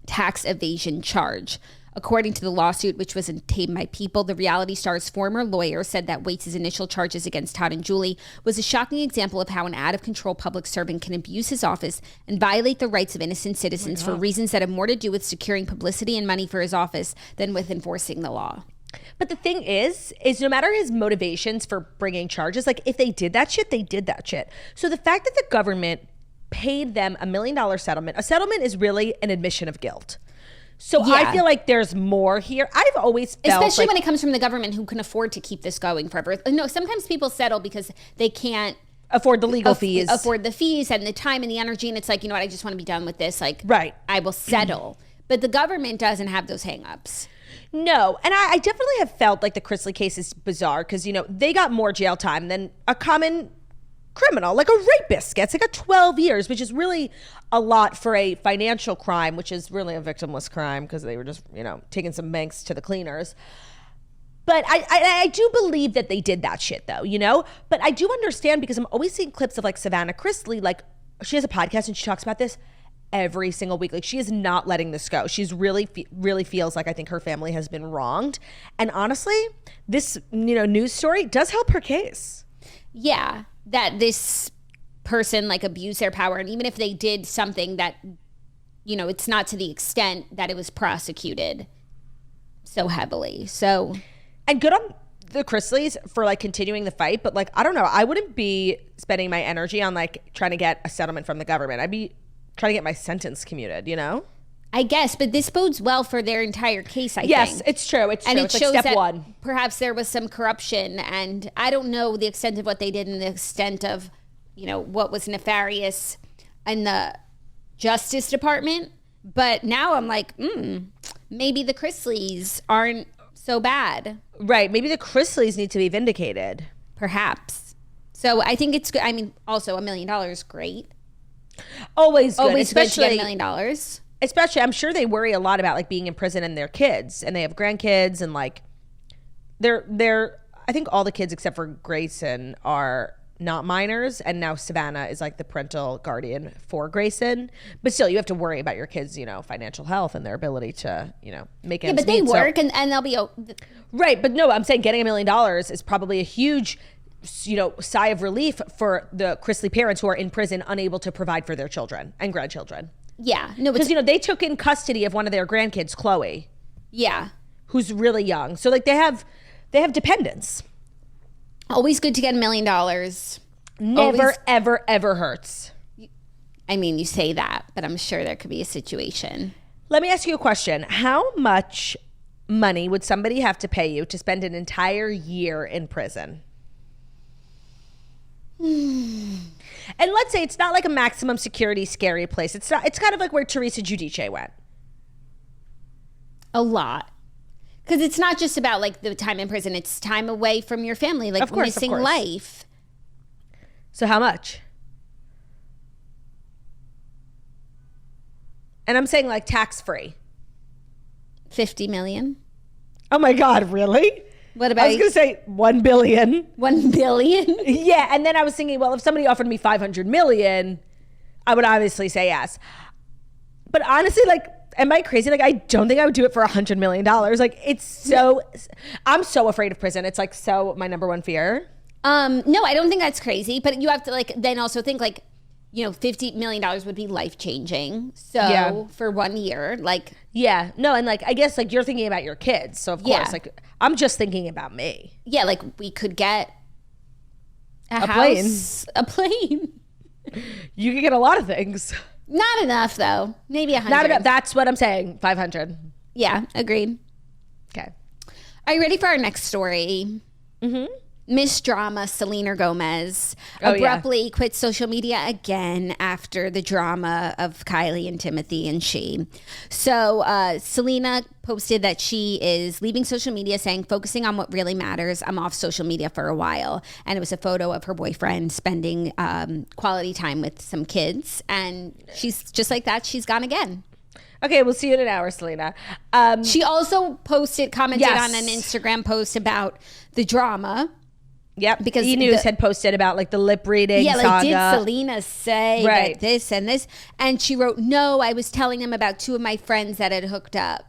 S1: tax evasion charge. According to the lawsuit, which was obtained by People, the reality star's former lawyer said that Waits' initial charges against Todd and Julie was a shocking example of how an out-of-control public servant can abuse his office and violate the rights of innocent citizens for reasons that have more to do with securing publicity and money for his office than with enforcing the law.
S2: But the thing is no matter his motivations for bringing charges, like if they did that shit, they did that shit. So the fact that the government paid them $1 million settlement, a settlement is really an admission of guilt. So yeah. I feel like there's more here. I've always felt
S1: especially when it comes from the government who can afford to keep this going forever. No, sometimes people settle because they can't
S2: afford the legal fees.
S1: Afford the fees and the time and the energy. And it's like, you know what, I just want to be done with this. Like,
S2: right.
S1: I will settle. But the government doesn't have those hangups.
S2: No. And I definitely have felt like the Chrisley case is bizarre because, you know, they got more jail time than a common criminal, like a rapist gets like a 12 years, which is really a lot for a financial crime, which is really a victimless crime because they were just, you know, taking some banks to the cleaners. But I do believe that they did that shit though, you know, but I do understand because I'm always seeing clips of like Savannah Chrisley, like she has a podcast and she talks about this every single week. Like she is not letting this go. She's really feels like I think her family has been wronged. And honestly, this, you know, news story does help her case.
S1: Yeah. That this person like abused their power. And even if they did something that, you know, it's not to the extent that it was prosecuted so heavily. So.
S2: And good on the Chrisleys for like continuing the fight. But like, I don't know. I wouldn't be spending my energy on like trying to get a settlement from the government. I'd be trying to get my sentence commuted, you know?
S1: I guess, but this bodes well for their entire case, I think.
S2: Yes, it's true. It's true.
S1: And it
S2: it's
S1: shows
S2: like step
S1: that
S2: one.
S1: perhaps there was some corruption, and I don't know the extent of what they did and the extent of, what was nefarious in the Justice Department. But now I'm like, maybe the Chrisleys aren't so bad.
S2: Right. Maybe the Chrisleys need to be vindicated.
S1: Perhaps. So I think it's good. I mean, also $1 million, great.
S2: Always good.
S1: Always
S2: especially
S1: good to get $1 million.
S2: Especially, I'm sure they worry a lot about like being in prison and their kids, and they have grandkids, and like they're I think all the kids except for Grayson are not minors, and now Savannah is like the parental guardian for Grayson. But still, you have to worry about your kids, financial health and their ability to, make ends
S1: but they
S2: meet.
S1: work and they'll be
S2: right. But no, I'm saying getting $1 million is probably a huge, sigh of relief for the Chrisley parents who are in prison, unable to provide for their children and grandchildren.
S1: Yeah, no,
S2: because they took in custody of one of their grandkids, Chloe.
S1: Yeah,
S2: who's really young. So like they have dependents.
S1: Always good to get $1 million.
S2: Never,
S1: Always,
S2: ever hurts.
S1: I mean, you say that, but I'm sure there could be a situation.
S2: Let me ask you a question. How much money would somebody have to pay you to spend an entire year in prison? And let's say it's not like a maximum security scary place. It's kind of like where Teresa Giudice went.
S1: A lot. Because it's not just about like the time in prison. It's time away from your family, like missing life.
S2: So how much? And I'm saying like tax free.
S1: 50 million.
S2: Oh my God, really?
S1: What about?
S2: I was going to say 1 billion.
S1: 1 billion?
S2: Yeah, and then I was thinking, well, if somebody offered me 500 million, I would obviously say yes. But honestly, like, am I crazy? Like, I don't think I would do it for $100 million. Like, it's so, I'm so afraid of prison. It's like so my number one fear.
S1: No, I don't think that's crazy. But you have to like then also think like, $50 million would be life changing. So for 1 year, like.
S2: Yeah, no, and like, I guess like you're thinking about your kids. So of course, like I'm just thinking about me.
S1: Yeah, like we could get a plane.
S2: You could get a lot of things.
S1: Not enough though. Maybe 100.
S2: Not enough. That's what I'm saying. 500.
S1: Yeah, agreed.
S2: Okay.
S1: Are you ready for our next story? Mm-hmm. Miss Drama Selena Gomez abruptly quit social media again after the drama of Kylie and Timothee and she. So Selena posted that she is leaving social media, saying, focusing on what really matters. I'm off social media for a while. And it was a photo of her boyfriend spending quality time with some kids. And she's just like that. She's gone again.
S2: Okay, we'll see you in an hour, Selena.
S1: She also commented on an Instagram post about the drama.
S2: Yep, because E-News had posted about like the lip reading saga.
S1: Like did Selena say that this and this? And she wrote, no, I was telling him about two of my friends that had hooked up.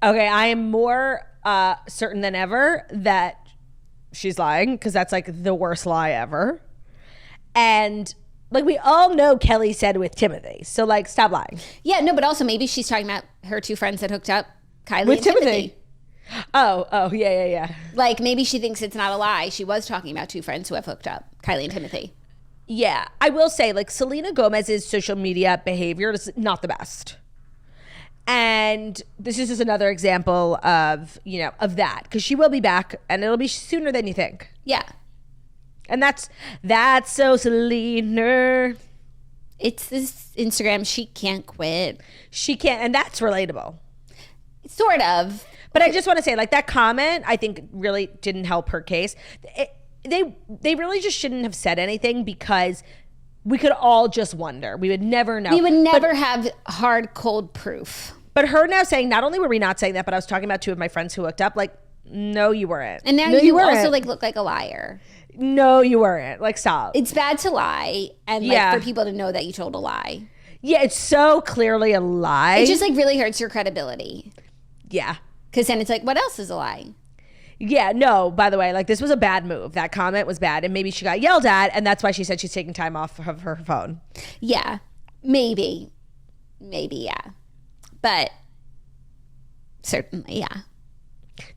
S2: Okay, I am more certain than ever that she's lying because that's like the worst lie ever. And like we all know Kelly said with Timothee. So like stop lying.
S1: Yeah, no, but also maybe she's talking about her two friends that hooked up, Kylie
S2: with
S1: and Timothee.
S2: Oh, yeah.
S1: Like maybe she thinks it's not a lie. She was talking about two friends who have hooked up, Kylie and Timothee.
S2: Yeah, I will say like Selena Gomez's social media behavior is not the best. And this is just another example of, of that. Because she will be back and it'll be sooner than you think.
S1: Yeah.
S2: And that's so Selena.
S1: It's this Instagram. She can't quit.
S2: She can't. And that's relatable.
S1: Sort of.
S2: But I just want to say, like, that comment, I think, really didn't help her case. They really just shouldn't have said anything because we could all just wonder. We would never know.
S1: We would never have hard, cold proof.
S2: But her now saying, not only were we not saying that, but I was talking about two of my friends who hooked up. Like, no, you weren't.
S1: And now you also, like, look like a liar.
S2: No, you weren't. Like, stop.
S1: It's bad to lie and, like, for people to know that you told a lie.
S2: Yeah, it's so clearly a lie.
S1: It just, like, really hurts your credibility.
S2: Yeah.
S1: Because then it's like, what else is a lie?
S2: Yeah, no, by the way, like this was a bad move. That comment was bad. And maybe she got yelled at. And that's why she said she's taking time off of her phone.
S1: Yeah, maybe, yeah. But certainly, yeah.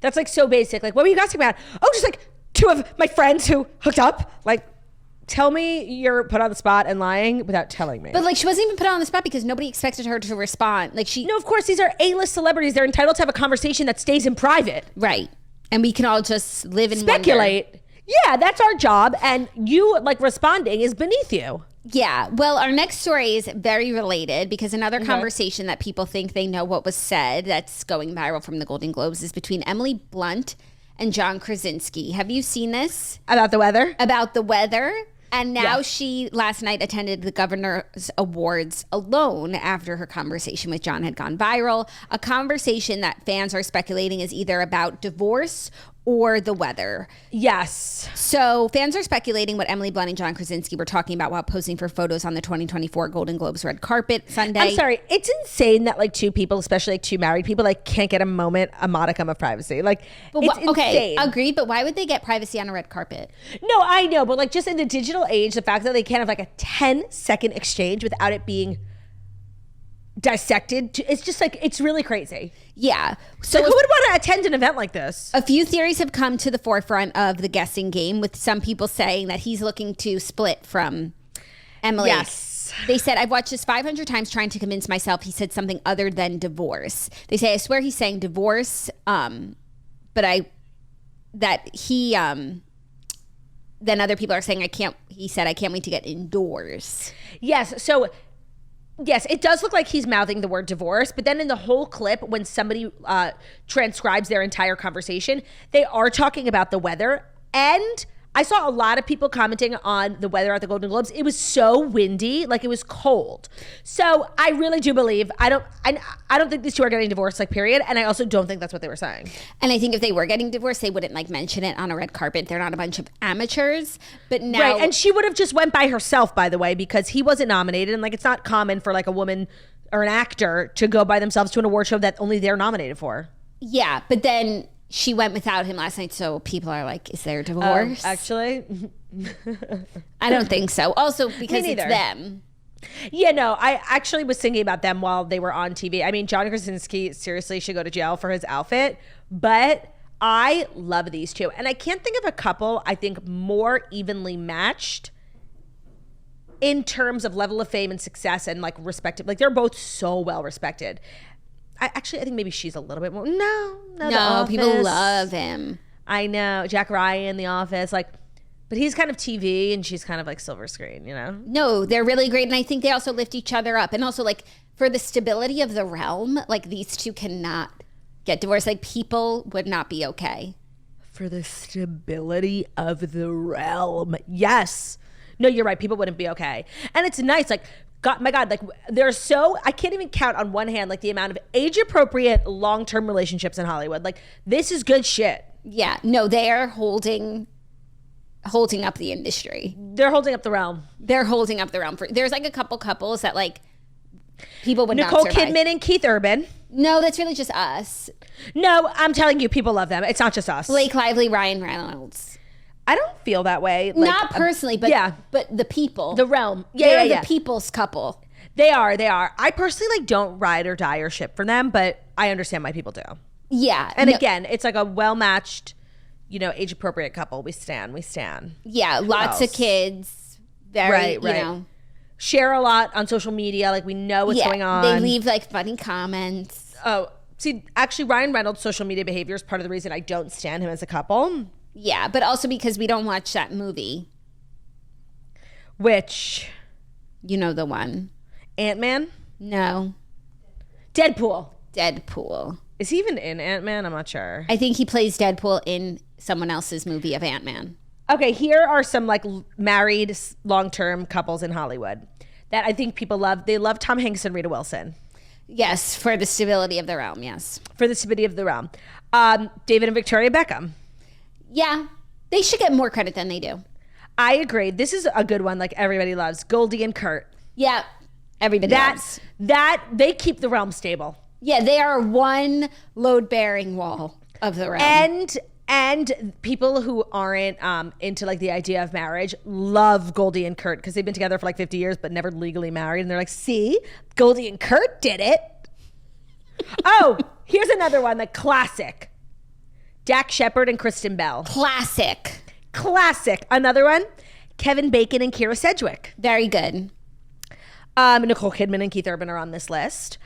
S2: That's like so basic. Like, what were you guys talking about? Oh, just like two of my friends who hooked up. Like, tell me you're put on the spot and lying without telling me.
S1: But like, she wasn't even put on the spot because nobody expected her to respond. Like
S2: No, of course, these are A-list celebrities. They're entitled to have a conversation that stays in private.
S1: Right. And we can all just live in
S2: speculate.
S1: Wonder.
S2: Yeah, that's our job. And you like responding is beneath you.
S1: Yeah. Well, our next story is very related because another conversation that people think they know what was said that's going viral from the Golden Globes is between Emily Blunt and John Krasinski. Have you seen this?
S2: About the weather?
S1: About the weather. And now she last night attended the Governor's Awards alone after her conversation with John had gone viral. A conversation that fans are speculating is either about divorce or the weather.
S2: Yes.
S1: So fans are speculating what Emily Blunt and John Krasinski were talking about while posing for photos on the 2024 Golden Globes red carpet Sunday.
S2: I'm sorry. It's insane that like two people, especially like two married people, like can't get a modicum of privacy. Like, it's insane.
S1: Agreed. But why would they get privacy on a red carpet?
S2: No, I know. But like just in the digital age, the fact that they can't have like a 10-second exchange without it being dissected, it's just like, it's really crazy.
S1: Yeah.
S2: So who would want to attend an event like this?
S1: A few theories have come to the forefront of the guessing game, with some people saying that he's looking to split from Emily.
S2: Yes.
S1: They said, I've watched this 500 times trying to convince myself he said something other than divorce. They say, I swear he's saying divorce, then other people are saying, he said, I can't wait to get indoors.
S2: Yes. So yes, it does look like he's mouthing the word divorce, but then in the whole clip, when somebody transcribes their entire conversation, they are talking about the weather. And I saw a lot of people commenting on the weather at the Golden Globes. It was so windy, like it was cold. So I really do believe, I don't think these two are getting divorced, like period. And I also don't think that's what they were saying.
S1: And I think if they were getting divorced, they wouldn't like mention it on a red carpet. They're not a bunch of amateurs. But now,
S2: right, and she would have just went by herself, by the way, because he wasn't nominated. And like, it's not common for like a woman or an actor to go by themselves to an award show that only they're nominated for.
S1: Yeah, but then she went without him last night, so people are like, is there a divorce?
S2: Actually?
S1: I don't think so. Also, because it's them.
S2: Yeah, no, I actually was thinking about them while they were on TV. I mean, John Krasinski seriously should go to jail for his outfit, but I love these two. And I can't think of a couple, I think, more evenly matched in terms of level of fame and success and like respected. Like, they're both so well respected. I think maybe she's a little bit more. No,
S1: people love him.
S2: I know. Jack Ryan, The Office, like, but he's kind of TV and she's kind of like silver screen, you know?
S1: No, they're really great. And I think they also lift each other up. And also, like, for the stability of the realm, like, these two cannot get divorced. Like, people would not be okay.
S2: For the stability of the realm. Yes. No, you're right. People wouldn't be okay. And it's nice. Like, God, my God, like I can't even count on one hand, like the amount of age appropriate long-term relationships in Hollywood. Like, this is good shit.
S1: Yeah, no, they are holding up the industry.
S2: They're holding up the realm.
S1: They're holding up the realm. There's like a couple couples that like people would
S2: Nicole
S1: not survive.
S2: Kidman and Keith Urban.
S1: No, that's really just us.
S2: No, I'm telling you, people love them. It's not just us.
S1: Blake Lively, Ryan Reynolds.
S2: I don't feel that way. Like,
S1: not personally, but
S2: yeah.
S1: But the people.
S2: The realm.
S1: They're the people's couple.
S2: They are. I personally like don't ride or die or ship for them, but I understand why people do.
S1: Yeah.
S2: And again, it's like a well-matched, you know, age-appropriate couple. We stan.
S1: Yeah, lots of kids. Very, right. You know.
S2: Share a lot on social media. Like, we know what's going on.
S1: They leave like funny comments.
S2: Oh, see, actually, Ryan Reynolds' social media behavior is part of the reason I don't stan him as a couple.
S1: Yeah, but also because we don't watch that movie.
S2: Which?
S1: You know the one.
S2: Ant-Man?
S1: No.
S2: Deadpool.
S1: Is
S2: he even in Ant-Man? I'm not sure.
S1: I think he plays Deadpool in someone else's movie of Ant-Man.
S2: Okay, here are some like married long-term couples in Hollywood that I think people love. They love Tom Hanks and Rita Wilson.
S1: Yes, for the stability of the realm, yes.
S2: For the stability of the realm. David and Victoria Beckham.
S1: Yeah, they should get more credit than they do.
S2: I agree. This is a good one like everybody loves. Goldie and Kurt.
S1: Yeah, everybody loves.
S2: That, they keep the realm stable.
S1: Yeah, they are one load-bearing wall of the realm.
S2: And people who aren't into like the idea of marriage love Goldie and Kurt because they've been together for like 50 years but never legally married. And they're like, see, Goldie and Kurt did it. Oh, here's another one, like classic. Dak Shepard and Kristen Bell.
S1: Classic.
S2: Another one, Kevin Bacon and Kira Sedgwick.
S1: Very good.
S2: Nicole Kidman and Keith Urban are on this list.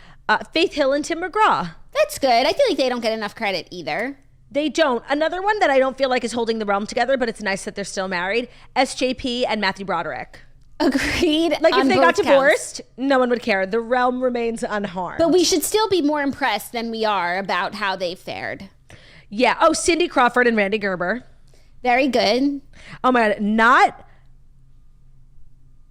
S2: Faith Hill and Tim McGraw.
S1: That's good. I feel like they don't get enough credit either.
S2: They don't. Another one that I don't feel like is holding the realm together, but it's nice that they're still married. SJP and Matthew Broderick.
S1: Agreed.
S2: Like if they got divorced,
S1: counts.
S2: no one would care. The realm remains unharmed.
S1: But we should still be more impressed than we are about how they fared.
S2: Yeah. Oh, Cindy Crawford and Randy Gerber.
S1: Very good.
S2: Oh my God. Not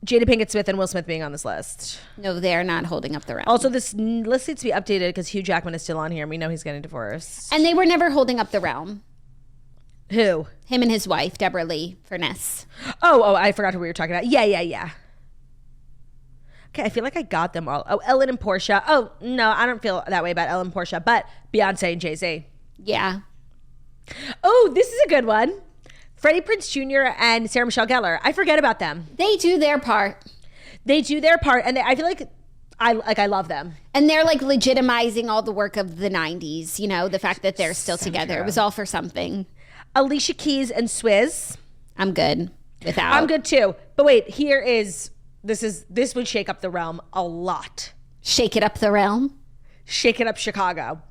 S2: Jada Pinkett Smith and Will Smith being on this list.
S1: No, they're not holding up the realm.
S2: Also, this list needs to be updated because Hugh Jackman is still on here and we know he's getting divorced.
S1: And they were never holding up the realm.
S2: Who?
S1: Him and his wife, Deborah Lee Furness.
S2: Oh, I forgot who we were talking about. Yeah. Okay, I feel like I got them all. Oh, Ellen and Portia. Oh, no, I don't feel that way about Ellen and Portia, but Beyonce and Jay-Z.
S1: Yeah.
S2: Oh, this is a good one. Freddie Prinze Jr. and Sarah Michelle Gellar. I forget about them.
S1: They do their part.
S2: They do their part, and I feel like I love them.
S1: And they're like legitimizing all the work of the 90s, you know, the fact that they're still together.
S2: True.
S1: It was all for something.
S2: Alicia Keys and Swizz.
S1: I'm good without.
S2: I'm good too. But wait, this would shake up the realm a lot.
S1: Shake it up the realm.
S2: Shake it up Chicago.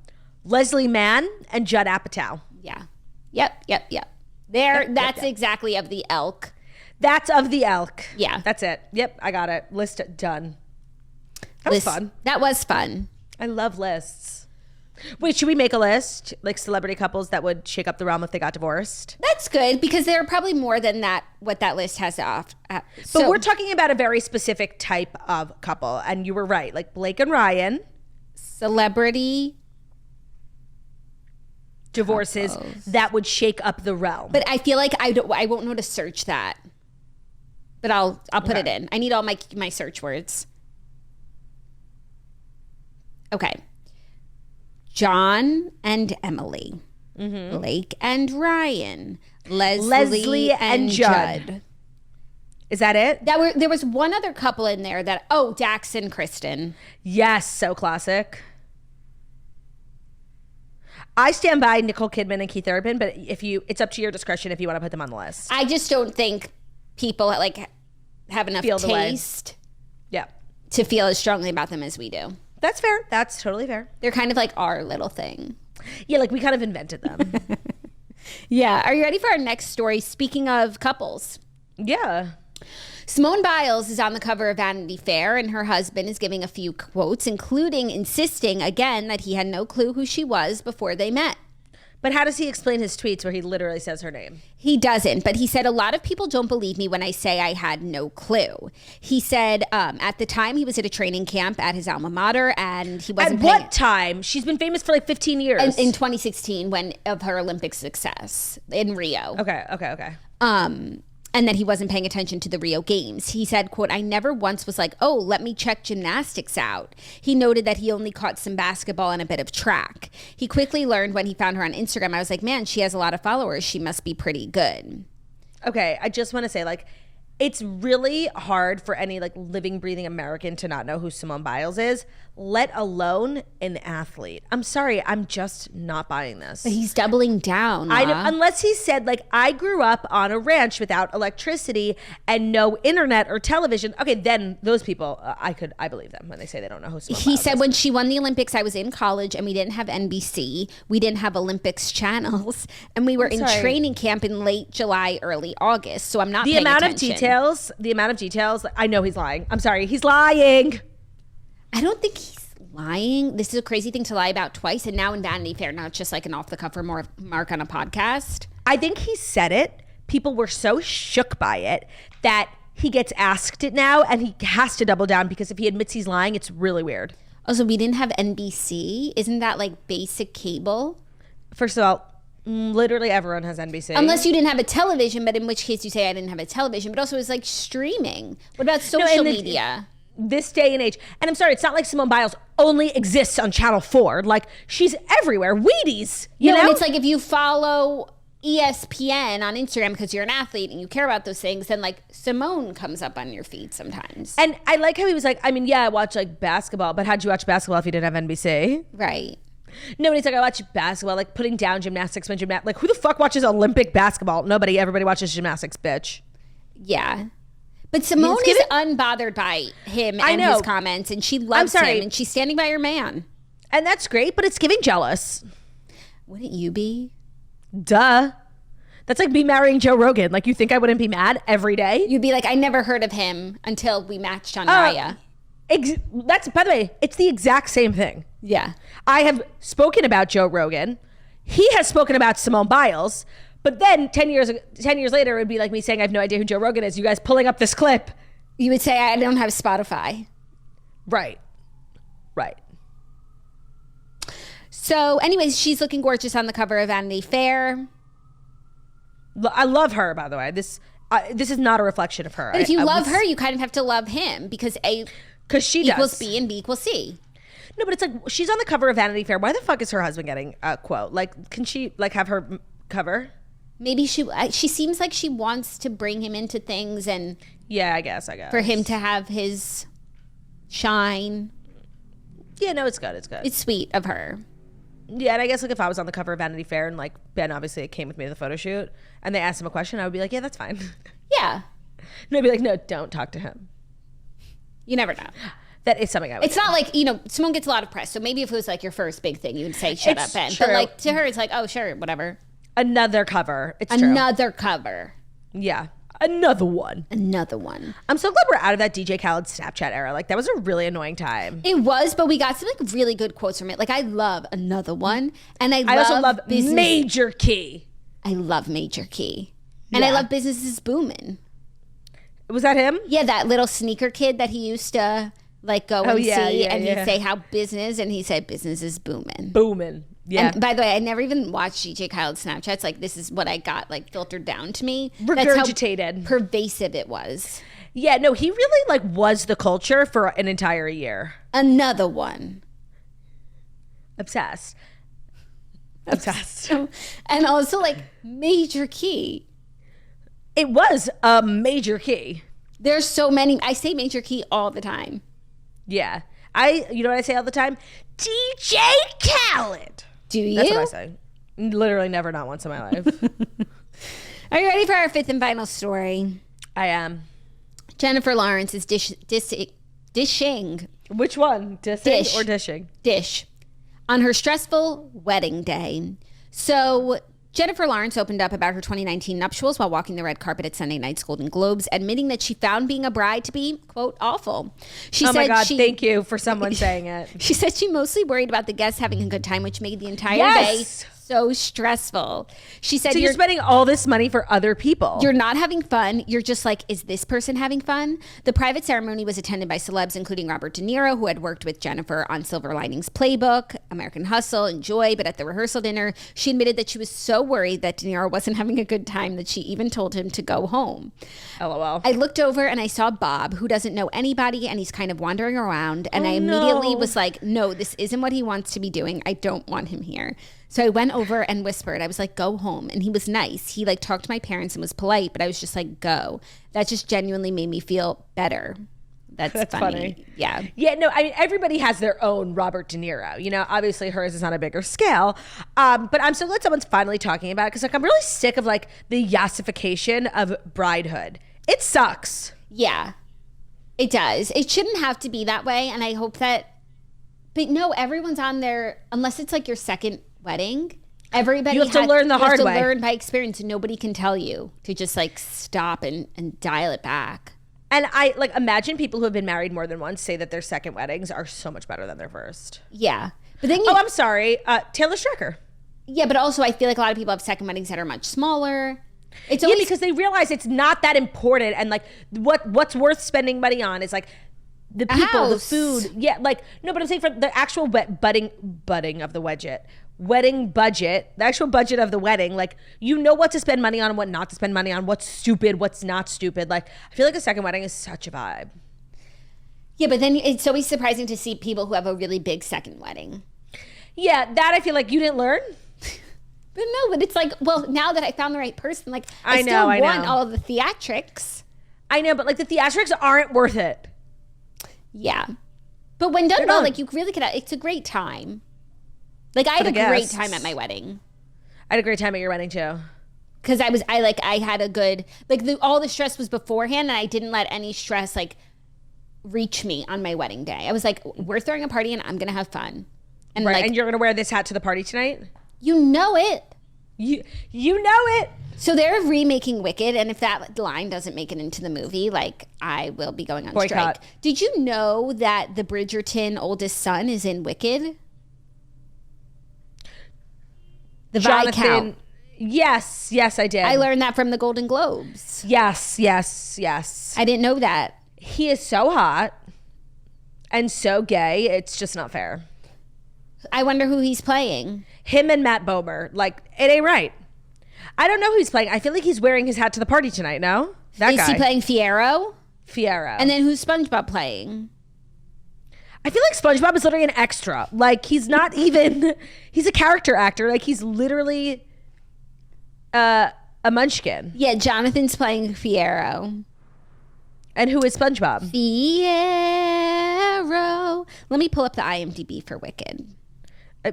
S2: Leslie Mann and Judd Apatow.
S1: Yeah. Yep. That's exactly of the elk.
S2: That's of the elk.
S1: Yeah.
S2: That's it. Yep, I got it. List done. That was fun.
S1: That was fun.
S2: I love lists. Wait, should we make a list? Like celebrity couples that would shake up the realm if they got divorced?
S1: That's good because there are probably more than that, what that list has to offer.
S2: But we're talking about a very specific type of couple. And you were right. Like Blake and Ryan.
S1: Celebrity
S2: divorces
S1: couples
S2: that would shake up the realm.
S1: But I feel like I won't know to search that. But I'll put it in. I need all my search words. Okay. John and Emily. Mm-hmm. Blake and Ryan. Leslie and Judd.
S2: Is that it?
S1: There was one other couple in there Dax and Kristen.
S2: Yes, so classic. I stand by Nicole Kidman and Keith Urban, but it's up to your discretion if you want to put them on the list.
S1: I just don't think people like have enough taste to feel as strongly about them as we do.
S2: That's fair. That's totally fair.
S1: They're kind of like our little thing.
S2: Yeah, like we kind of invented them.
S1: Yeah. Are you ready for our next story? Speaking of couples.
S2: Yeah.
S1: Simone Biles is on the cover of Vanity Fair, and her husband is giving a few quotes, including insisting again that he had no clue who she was before they met.
S2: But how does he explain his tweets where he literally says her name?
S1: He doesn't, but he said, a lot of people don't believe me when I say I had no clue. He said at the time he was at a training camp at his alma mater and he wasn't
S2: At what time? She's been famous for like 15 years.
S1: In 2016 of her Olympic success in Rio.
S2: Okay.
S1: And that he wasn't paying attention to the Rio Games. He said, quote, I never once was like, oh, let me check gymnastics out. He noted that he only caught some basketball and a bit of track. He quickly learned when he found her on Instagram, I was like, man, she has a lot of followers. She must be pretty good.
S2: Okay, I just want to say, like, it's really hard for any like living, breathing American to not know who Simone Biles is, let alone an athlete. I'm sorry, I'm just not buying this.
S1: But he's doubling down.
S2: I know, unless he said like, I grew up on a ranch without electricity and no internet or television. Okay, then those people, I believe them when they say they don't know who Simone Biles
S1: He said
S2: is.
S1: When she won the Olympics, I was in college and we didn't have NBC. We didn't have Olympics channels. And we were in training camp in late July, early August. So I'm not paying attention.
S2: The amount of details, I know he's lying. I'm sorry, he's lying.
S1: I don't think he's lying. This is a crazy thing to lie about twice. And now in Vanity Fair, not just like an off the cuff remark on a podcast.
S2: I think he said it. People were so shook by it that he gets asked it now and he has to double down because if he admits he's lying, it's really weird.
S1: Also, we didn't have NBC. Isn't that like basic cable?
S2: First of all, literally everyone has NBC.
S1: Unless you didn't have a television, but in which case you say I didn't have a television. But also it's like streaming. What about social media?
S2: This day and age. And I'm sorry, it's not like Simone Biles only exists on Channel 4. Like, she's everywhere. Wheaties, you know?
S1: And it's like if you follow ESPN on Instagram because you're an athlete and you care about those things, then like Simone comes up on your feed sometimes.
S2: And I like how he was like, I mean, yeah, I watch like basketball, but how'd you watch basketball if you didn't have NBC?
S1: Right.
S2: No, and he's like, I watch basketball, like putting down gymnastics when like who the fuck watches Olympic basketball? Nobody. Everybody watches gymnastics, bitch.
S1: Yeah. But Simone is unbothered by him and his comments, and she loves him, and she's standing by her man.
S2: And that's great, but it's giving jealous.
S1: Wouldn't you be?
S2: Duh. That's like me marrying Joe Rogan. Like, you think I wouldn't be mad every day?
S1: You'd be like, I never heard of him until we matched on Raya.
S2: That's, by the way, it's the exact same thing.
S1: Yeah.
S2: I have spoken about Joe Rogan. He has spoken about Simone Biles. But then 10 years later, it would be like me saying, I have no idea who Joe Rogan is. You guys pulling up this clip.
S1: You would say, I don't have Spotify.
S2: Right.
S1: So anyways, she's looking gorgeous on the cover of Vanity Fair.
S2: I love her, by the way. This is not a reflection of her.
S1: But if you love her, you kind of have to love him because A
S2: she
S1: equals
S2: does.
S1: B and B equals C.
S2: No, but it's like she's on the cover of Vanity Fair. Why the fuck is her husband getting a quote? Like, can she like have her cover?
S1: Maybe she seems like she wants to bring him into things, and
S2: yeah, I guess
S1: for him to have his shine.
S2: Yeah, no, it's good.
S1: It's sweet of her.
S2: Yeah, and I guess like if I was on the cover of Vanity Fair and like Ben obviously came with me to the photo shoot and they asked him a question, I would be like, yeah, that's fine.
S1: Yeah.
S2: And I'd be like, no, don't talk to him.
S1: You never know.
S2: That is something I would
S1: It's not like, Simone gets a lot of press, so maybe if it was like your first big thing, you would say, shut up, Ben.
S2: True.
S1: But like to her, it's like, oh, sure, whatever.
S2: Another cover. It's true.
S1: Another cover.
S2: Yeah. Another one.
S1: I'm
S2: so glad we're out of that DJ Khaled Snapchat era. Like, that was a really annoying time.
S1: It was, but we got some like really good quotes from it. Like, I love Another One. And I
S2: also love Major Key.
S1: I love Major Key. And I love Business is Booming.
S2: Was that him?
S1: Yeah, that little sneaker kid that he used to like go and see. And he'd say how business, and he said business is booming.
S2: Booming. Yeah.
S1: And by the way, I never even watched DJ Khaled's Snapchats. Like, this is what I got like filtered down to me.
S2: Regurgitated.
S1: That's how pervasive it was.
S2: Yeah, no, he really like was the culture for an entire year.
S1: Another One.
S2: Obsessed.
S1: And also like Major Key.
S2: It was a major key.
S1: There's so many. I say Major Key all the time.
S2: Yeah. You know what I say all the time? DJ Khaled.
S1: Do you?
S2: That's what I say. Literally never, not once in my life.
S1: Are you ready for our fifth and final story?
S2: I am.
S1: Jennifer Lawrence is dishing.
S2: Which one? Dishing or dishing?
S1: Dish. On her stressful wedding day. So Jennifer Lawrence opened up about her 2019 nuptials while walking the red carpet at Sunday night's Golden Globes, admitting that she found being a bride to be, quote, awful. She said,
S2: my God, thank you for someone saying it.
S1: She said she mostly worried about the guests having a good time, which made the entire day so stressful. She said,
S2: so you're spending all this money for other people.
S1: You're not having fun. You're just like, is this person having fun? The private ceremony was attended by celebs, including Robert De Niro, who had worked with Jennifer on Silver Linings Playbook, American Hustle, and Joy. But at the rehearsal dinner, she admitted that she was so worried that De Niro wasn't having a good time that she even told him to go home.
S2: LOL.
S1: I looked over and I saw Bob, who doesn't know anybody, and he's kind of wandering around. And I immediately was like, no, this isn't what he wants to be doing. I don't want him here. So I went over and whispered. I was like, go home. And he was nice. He like talked to my parents and was polite, but I was just like, go. That just genuinely made me feel better. That's funny. Yeah.
S2: Yeah, no, I mean, everybody has their own Robert De Niro. You know, obviously hers is on a bigger scale. But I'm so glad someone's finally talking about it, because like I'm really sick of like the yassification of bridehood. It sucks.
S1: Yeah, it does. It shouldn't have to be that way. And I hope that, but no, everyone's on there, unless it's like your second wedding. Everybody
S2: you have to learn the hard way.
S1: Learn by experience, and nobody can tell you to just like stop and dial it back.
S2: And I like imagine people who have been married more than once say that their second weddings are so much better than their first.
S1: Yeah, but then
S2: I'm sorry, Taylor Strecker.
S1: Yeah, but also I feel like a lot of people have second weddings that are much smaller. It's always,
S2: because they realize it's not that important, and like what's worth spending money on is like the people, the food. Yeah, like no, but I'm saying for the actual budding of the wedding budget, the actual budget of the wedding, like you know what to spend money on and what not to spend money on, what's stupid, what's not stupid. Like I feel like a second wedding is such a vibe.
S1: Yeah, but then it's always surprising to see people who have a really big second wedding.
S2: Yeah, that I feel like you didn't learn.
S1: But no, but it's like, well, now that I found the right person, like I
S2: still
S1: want all the theatrics.
S2: I know, but like the theatrics aren't worth it.
S1: Yeah. But when done well, like you really could, it's a great time. Like I had a great time at my wedding.
S2: I had a great time at your wedding too.
S1: because I had a good, like, all the stress was beforehand, and I didn't let any stress like reach me on my wedding day. I was like, we're throwing a party and I'm gonna have fun. And
S2: right,
S1: like,
S2: and you're gonna wear this hat to the party tonight?
S1: You know it.
S2: You know it.
S1: So they're remaking Wicked, and if that line doesn't make it into the movie, like, I will be going on
S2: boycott.
S1: strike. Did you know that the Bridgerton oldest son is in Wicked? The Viscount.
S2: Yes, I did.
S1: I learned that from the Golden Globes.
S2: Yes.
S1: I didn't know that.
S2: He is so hot and so gay. It's just not fair.
S1: I wonder who he's playing.
S2: Him and Matt Bomer. Like, it ain't right. I don't know who he's playing. I feel like he's wearing his hat to the party tonight, no? That guy.
S1: Is he playing Fiyero?
S2: Fiyero.
S1: And then who's SpongeBob playing?
S2: I feel like SpongeBob is literally an extra. Like, he's not even... He's a character actor. Like, he's literally a munchkin.
S1: Yeah, Jonathan's playing Fiyero.
S2: And who is SpongeBob?
S1: Fiyero. Let me pull up the IMDb for Wicked.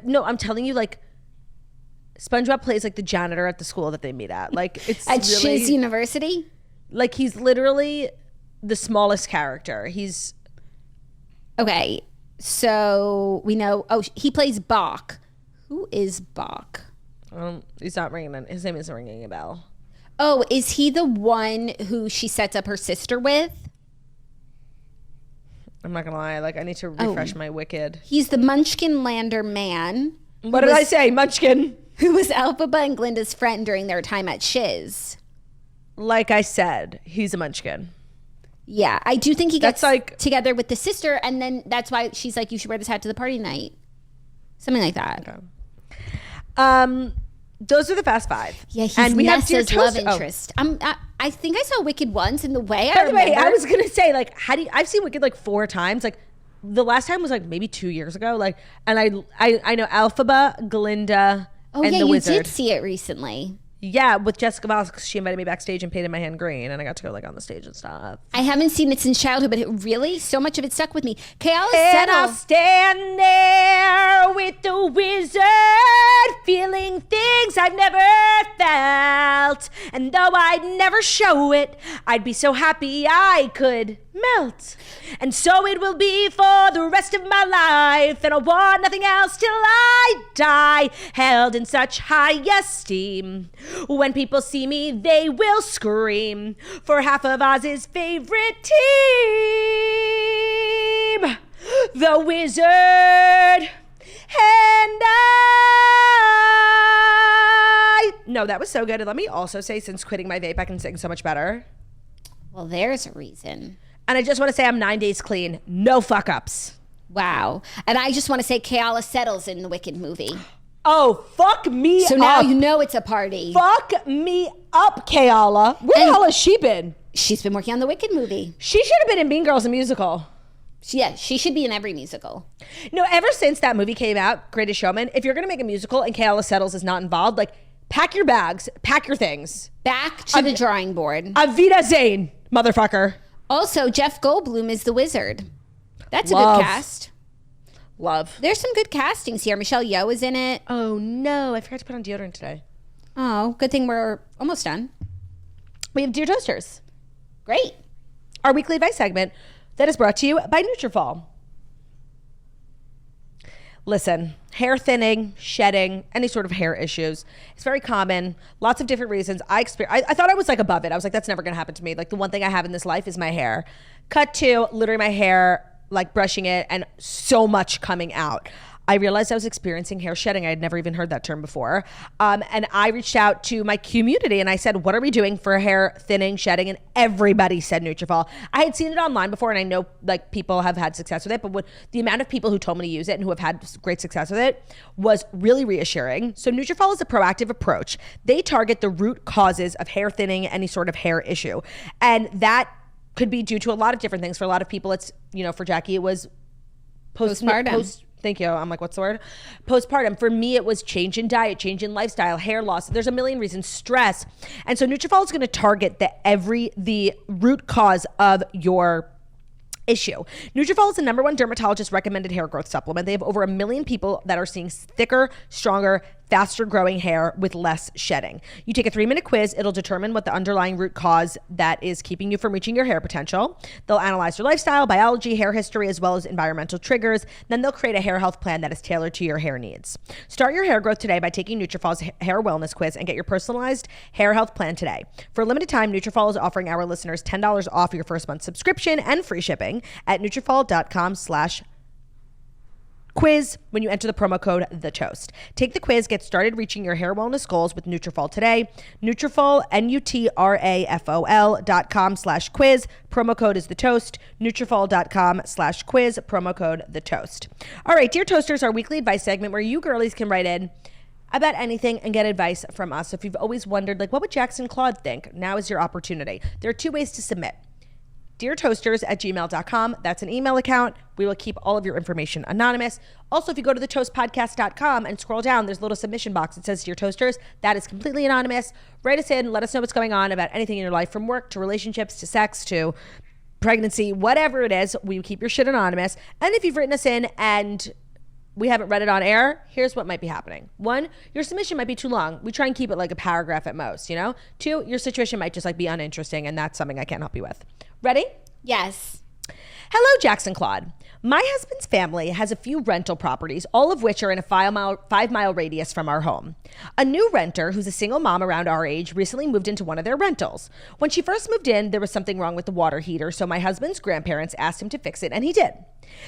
S2: No, I'm telling you, like, SpongeBob plays like the janitor at the school that they meet at. Like, it's
S1: at
S2: really,
S1: Shiz University.
S2: Like, he's literally the smallest character. He's
S1: okay. So we know. Oh, he plays Bach. Who is Bach?
S2: He's not ringing. His name isn't ringing a bell.
S1: Oh, is he the one who she sets up her sister with?
S2: I'm not gonna lie. Like, I need to refresh my Wicked.
S1: He's the Munchkinlander man.
S2: What did I say? Munchkin.
S1: Who was Elphaba and Glinda's friend during their time at Shiz.
S2: Like I said, he's a munchkin.
S1: Yeah, I do think he gets
S2: like
S1: together with the sister, and then that's why she's like, you should wear this hat to the party night. Something like that.
S2: Okay. Those are the Fast Five.
S1: Yeah, he's
S2: and we
S1: Nessa's
S2: have
S1: love interest. I think I saw Wicked once in the way.
S2: By the way, I was gonna say, like, I've seen Wicked like 4 times. Like, the last time was like maybe 2 years ago. Like, and I know Elphaba, Glinda, and the Wizard.
S1: You did see it recently.
S2: Yeah, with Jessica Biles, because she invited me backstage and painted my hand green, and I got to go like on the stage and stuff.
S1: I haven't seen it since childhood, but so much of it stuck with me. Kayala
S2: and I'll stand there with the wizard, feeling things I've never felt, and though I'd never show it, I'd be so happy I could melt. And so it will be for the rest of my life, and I want nothing else till I die, held in such high esteem. When people see me, they will scream for half of Oz's favorite team, the Wizard and I. No, that was so good. And let me also say, since quitting my vape, I can sing so much better.
S1: Well, there's a reason.
S2: And I just want to say I'm 9 days clean. No fuck ups.
S1: Wow. And I just want to say Kayala settles in the Wicked movie.
S2: Oh, fuck me up.
S1: So now you know it's a party.
S2: Fuck me up, Kayala. Where the hell has she been?
S1: She's been working on the Wicked movie.
S2: She should have been in Mean Girls, the musical.
S1: Yeah, she should be in every musical.
S2: No, ever since that movie came out, Greatest Showman, if you're going to make a musical and Kayala Settles is not involved, like, pack your bags, pack your things.
S1: Back to the drawing board.
S2: Avita Zane, motherfucker.
S1: Also, Jeff Goldblum is the Wizard. That's
S2: Love.
S1: a good cast.
S2: Love.
S1: There's some good castings here. Michelle Yeoh is in it.
S2: Oh, no. I forgot to put on deodorant today.
S1: Oh, good thing we're almost done.
S2: We have Dear Toasters.
S1: Great.
S2: Our weekly advice segment that is brought to you by Nutrafol. Listen, hair thinning, shedding, any sort of hair issues. It's very common. Lots of different reasons. I thought I was like above it. I was like, that's never going to happen to me. Like, the one thing I have in this life is my hair. Cut to literally my hair, like brushing it, and so much coming out. I realized I was experiencing hair shedding. I had never even heard that term before. And I reached out to my community and I said, what are we doing for hair thinning, shedding? And everybody said Nutrafol. I had seen it online before and I know like people have had success with it, but the amount of people who told me to use it and who have had great success with it was really reassuring. So Nutrafol is a proactive approach. They target the root causes of hair thinning, any sort of hair issue. And that could be due to a lot of different things. For a lot of people, it's, for Jackie, it was
S1: postpartum.
S2: Thank you. I'm like, what's the word? Postpartum. For me, it was change in diet, change in lifestyle, hair loss. There's a million reasons. Stress. And so Nutrafol is going to target the root cause of your issue. Nutrafol is the #1 dermatologist recommended hair growth supplement. They have over 1 million people that are seeing thicker, stronger, faster growing hair with less shedding. You take a 3-minute quiz. It'll determine what the underlying root cause that is keeping you from reaching your hair potential. They'll analyze your lifestyle, biology, hair history, as well as environmental triggers. Then they'll create a hair health plan that is tailored to your hair needs. Start your hair growth today by taking Nutrafol's hair wellness quiz and get your personalized hair health plan today. For a limited time, Nutrafol is offering our listeners $10 off your first month subscription and free shipping at Nutrafol.com/quiz when you enter the promo code THETOAST. Take the quiz, get started reaching your hair wellness goals with Nutrafol today. Nutrafol, Nutrafol.com/quiz. Promo code is THETOAST. Nutrafol.com/quiz. Promo code THETOAST. All right, Dear Toasters, our weekly advice segment where you girlies can write in about anything and get advice from us. So if you've always wondered, like, what would Jackson Claude think? Now is your opportunity. There are 2 ways to submit. DearToasters@gmail.com. That's an email account. We will keep all of your information anonymous. Also, if you go to thetoastpodcast.com and scroll down, there's a little submission box that says Dear Toasters. That is completely anonymous. Write us in. Let us know what's going on about anything in your life, from work to relationships to sex to pregnancy, whatever it is. We keep your shit anonymous. And if you've written us in and we haven't read it on air, here's what might be happening. 1, your submission might be too long. We try and keep it like a paragraph at most, you know? 2, your situation might just like be uninteresting, and that's something I can't help you with. Ready?
S1: Yes.
S2: Hello, Jackson Claude. My husband's family has a few rental properties, all of which are in a 5-mile radius from our home. A new renter, who's a single mom around our age, recently moved into one of their rentals. When she first moved in, there was something wrong with the water heater, so my husband's grandparents asked him to fix it, and he did.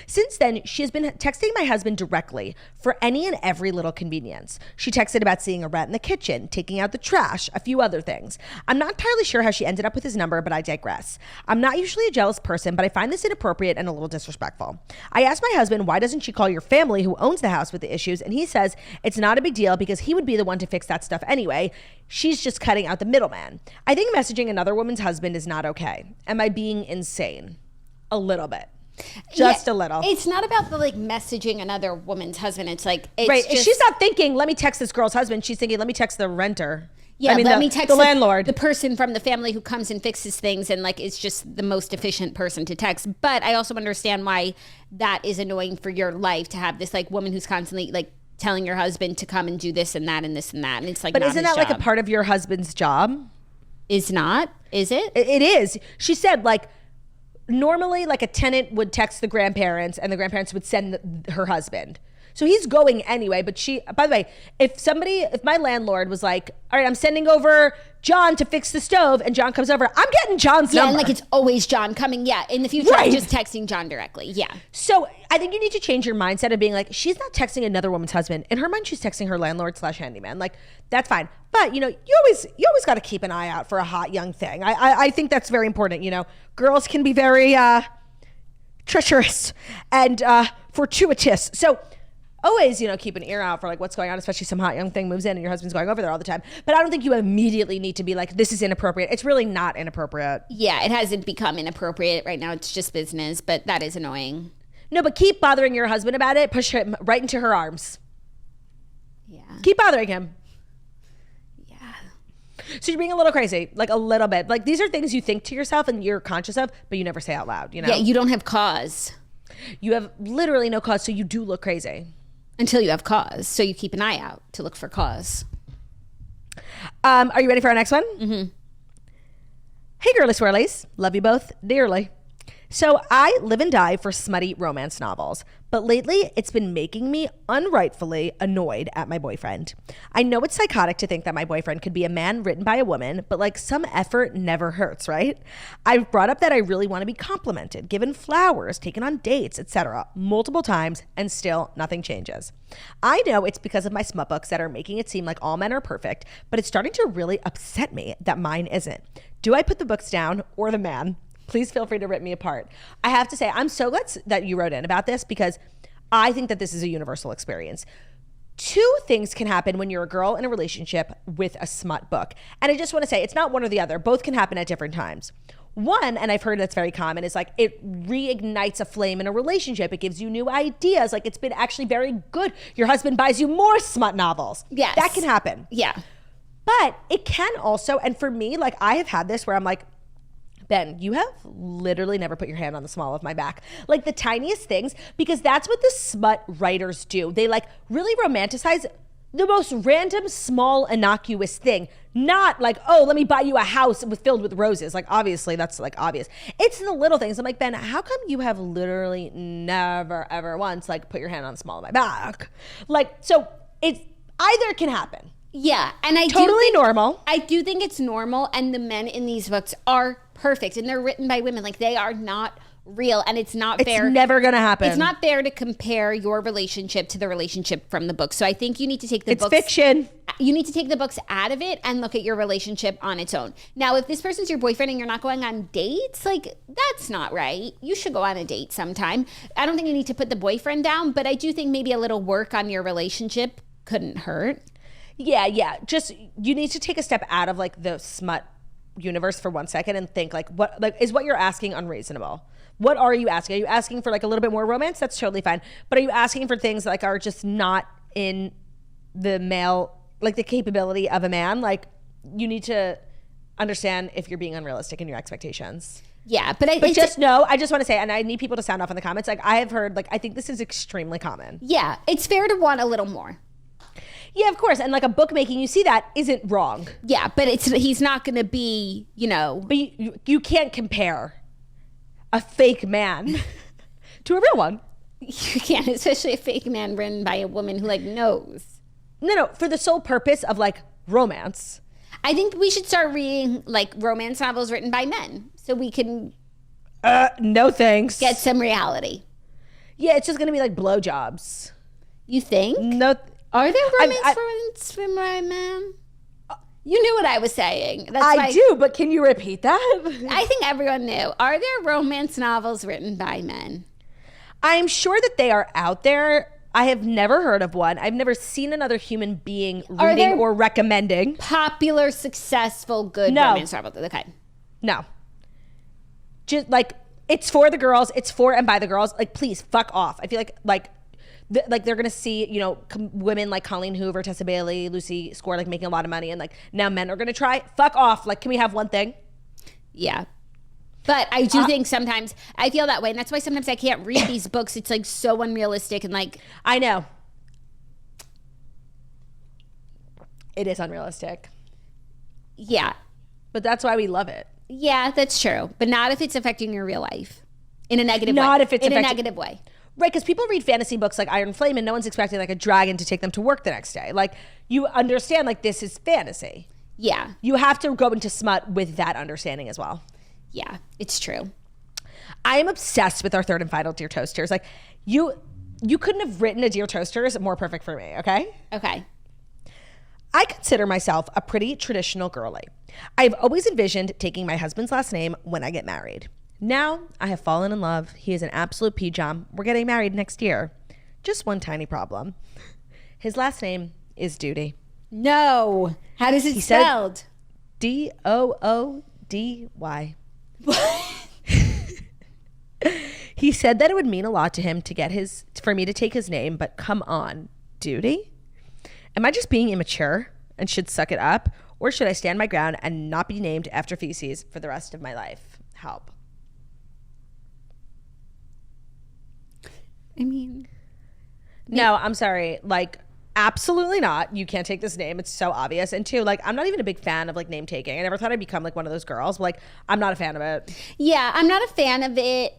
S2: Since then, she has been texting my husband directly for any and every little convenience. She texted about seeing a rat in the kitchen, taking out the trash, a few other things. I'm not entirely sure how she ended up with his number, but I digress. I'm not usually a jealous person, but I find this inappropriate and a little disrespectful. I asked my husband, why doesn't she call your family who owns the house with the issues? And he says it's not a big deal because he would be the one to fix that stuff anyway. She's just cutting out the middleman. I think messaging another woman's husband is not okay. Am I being insane? A little bit. Just a little.
S1: It's not about the like messaging another woman's husband. It's like, it's
S2: right.
S1: just,
S2: she's not thinking, let me text this girl's husband. She's thinking, let me text the renter.
S1: Yeah, let me text
S2: the landlord.
S1: The person from the family who comes and fixes things, and like it's just the most efficient person to text. But I also understand why that is annoying for your life, to have this like woman who's constantly like telling your husband to come and do this and that and this and that. And it's like,
S2: but
S1: not
S2: isn't
S1: his
S2: that like
S1: job.
S2: a part of your husband's job?
S1: Is not? Is it?
S2: It is. She said like, normally like a tenant would text the grandparents and the grandparents would send her husband. So he's going anyway, but she, by the way, if my landlord was like, all right, I'm sending over John to fix the stove, and John comes over, I'm getting John's number.
S1: Yeah, and like it's always John coming. Yeah, in the future,
S2: Right.
S1: I'm just texting John directly. Yeah.
S2: So I think you need to change your mindset of being like, she's not texting another woman's husband. In her mind, she's texting her landlord/handyman. Like, that's fine. But, you know, you always got to keep an eye out for a hot young thing. I think that's very important. You know, girls can be very treacherous and fortuitous. So always, you know, keep an ear out for like what's going on, especially some hot young thing moves in and your husband's going over there all the time. But I don't think you immediately need to be like, this is inappropriate. It's really not inappropriate.
S1: Yeah, it hasn't become inappropriate right now. It's just business, but that is annoying.
S2: No, but keep bothering your husband about it. Push him right into her arms.
S1: Yeah.
S2: Keep bothering him.
S1: Yeah.
S2: So you're being a little crazy, like a little bit. Like these are things you think to yourself and you're conscious of, but you never say out loud, you know?
S1: Yeah, you don't have cause.
S2: You have literally no cause, so you do look crazy.
S1: Until you have cause. So you keep an eye out to look for cause.
S2: Are you ready for our next one? Mm-hmm. Hey, girly swirlies. Love you both dearly. So I live and die for smutty romance novels, but lately it's been making me unrightfully annoyed at my boyfriend. I know it's psychotic to think that my boyfriend could be a man written by a woman, but like some effort never hurts, right? I've brought up that I really want to be complimented, given flowers, taken on dates, etc. multiple times, and still nothing changes. I know it's because of my smut books that are making it seem like all men are perfect, but it's starting to really upset me that mine isn't. Do I put the books down or the man? Please feel free to rip me apart. I have to say, I'm so glad that you wrote in about this because I think that this is a universal experience. Two things can happen when you're a girl in a relationship with a smut book. And I just want to say, it's not one or the other. Both can happen at different times. One, and I've heard that's very common, is like it reignites a flame in a relationship. It gives you new ideas. Like it's been actually very good. Your husband buys you more smut novels.
S1: Yes.
S2: That can happen.
S1: Yeah.
S2: But it can also, and for me, like I have had this where I'm like, Ben, you have literally never put your hand on the small of my back. Like the tiniest things, because that's what the smut writers do. They like really romanticize the most random, small, innocuous thing. Not like, oh, let me buy you a house filled with roses. Like, obviously, that's like obvious. It's the little things. I'm like, Ben, how come you have literally never, ever once like put your hand on the small of my back? Like, so it's either can happen.
S1: Yeah, and I
S2: totally normal.
S1: I do think it's normal, and the men in these books are perfect, and they're written by women. Like, they are not real, and it's not fair.
S2: It's never gonna happen.
S1: It's not fair to compare your relationship to the relationship from the book. So I think you need to take the books.
S2: It's fiction.
S1: You need to take the books out of it and look at your relationship on its own. Now, if this person's your boyfriend and you're not going on dates, like, that's not right. You should go on a date sometime. I don't think you need to put the boyfriend down, but I do think maybe a little work on your relationship couldn't hurt.
S2: Yeah. Just, you need to take a step out of like the smut universe for 1 second and think like, what like is what you're asking unreasonable? What are you asking? Are you asking for like a little bit more romance? That's totally fine. But are you asking for things that like are just not in the male, like the capability of a man? Like, you need to understand if you're being unrealistic in your expectations.
S1: Yeah, but
S2: just know, I just want to say, and I need people to sound off in the comments, like I have heard, like I think this is extremely common.
S1: Yeah, it's fair to want a little more.
S2: Yeah, of course. And like a bookmaking, you see that isn't wrong.
S1: Yeah, but he's not going to be, you know.
S2: But you can't compare a fake man to a real one.
S1: You can't, especially a fake man written by a woman who like knows.
S2: No, for the sole purpose of like romance.
S1: I think we should start reading like romance novels written by men so we can
S2: no thanks.
S1: Get some reality.
S2: Yeah, it's just gonna be like blowjobs.
S1: You think?
S2: No.
S1: Are there romance written by men? You knew what I was saying.
S2: I do, but can you repeat that?
S1: I think everyone knew. Are there romance novels written by men?
S2: I'm sure that they are out there. I have never heard of one. I've never seen another human being reading or recommending.
S1: Popular, successful, good romance novels. Okay.
S2: No. Just like, it's for the girls. It's for and by the girls. Like, please, fuck off. I feel like they're gonna see, you know, women like Colleen Hoover, Tessa Bailey, Lucy Score like making a lot of money, and like now men are gonna try. Fuck off. Like, can we have one thing?
S1: Yeah. But I do think sometimes I feel that way, and that's why sometimes I can't read these books. It's like so unrealistic and like
S2: I know. It is unrealistic.
S1: Yeah.
S2: But that's why we love it.
S1: Yeah, that's true. But not if it's affecting your real life in a negative way.
S2: Not if it's
S1: in a negative way.
S2: Right, because people read fantasy books like Iron Flame and no one's expecting like a dragon to take them to work the next day. Like, you understand like this is fantasy.
S1: Yeah.
S2: You have to go into smut with that understanding as well.
S1: Yeah, it's true.
S2: I am obsessed with our third and final Dear Toasters. Like, you couldn't have written a Dear Toasters more perfect for me, okay?
S1: Okay.
S2: I consider myself a pretty traditional girly. I've always envisioned taking my husband's last name when I get married. Now I have fallen in love. He is an absolute pea-jam. We're getting married next year. Just one tiny problem. His last name is Doody.
S1: No. How does it spelled?
S2: Doody. He said that it would mean a lot to him for me to take his name, but come on, Doody? Am I just being immature and should suck it up? Or should I stand my ground and not be named after feces for the rest of my life? Help.
S1: I mean,
S2: no, I'm sorry. Like, absolutely not. You can't take this name. It's so obvious. And two, like, I'm not even a big fan of like name taking. I never thought I'd become like one of those girls. But, like, I'm not a fan of it.
S1: Yeah, I'm not a fan of it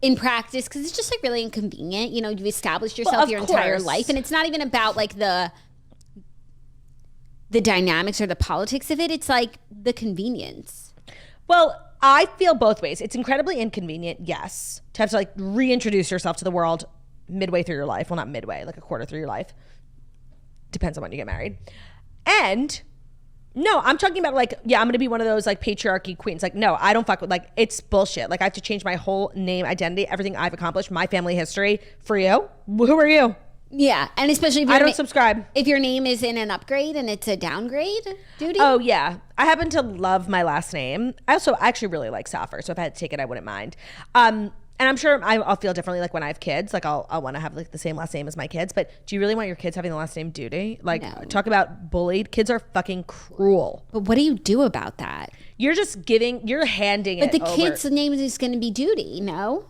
S1: in practice because it's just like really inconvenient. You know, you've established yourself your entire life, and it's not even about like the dynamics or the politics of it. It's like the convenience.
S2: Well, I feel both ways. It's incredibly inconvenient, yes, to have to like reintroduce yourself to the world midway through your life. Well, not midway, like a quarter through your life. Depends on when you get married. And no, I'm talking about like, yeah, I'm going to be one of those like patriarchy queens. Like, no, I don't fuck with, like, it's bullshit. Like, I have to change my whole name, identity, everything I've accomplished, my family history for you. Who are you?
S1: Yeah, and especially if
S2: I don't subscribe.
S1: If your name is in an upgrade and it's a downgrade, Doody.
S2: Oh yeah, I happen to love my last name. I actually really like Saffer, so if I had to take it, I wouldn't mind. And I'm sure I'll feel differently like when I have kids. Like I'll want to have like the same last name as my kids. But do you really want your kids having the last name Doody? Like, no. Talk about bullied. Kids are fucking cruel.
S1: But what do you do about that?
S2: You're handing it over.
S1: But the kid's name is going to be Doody, no?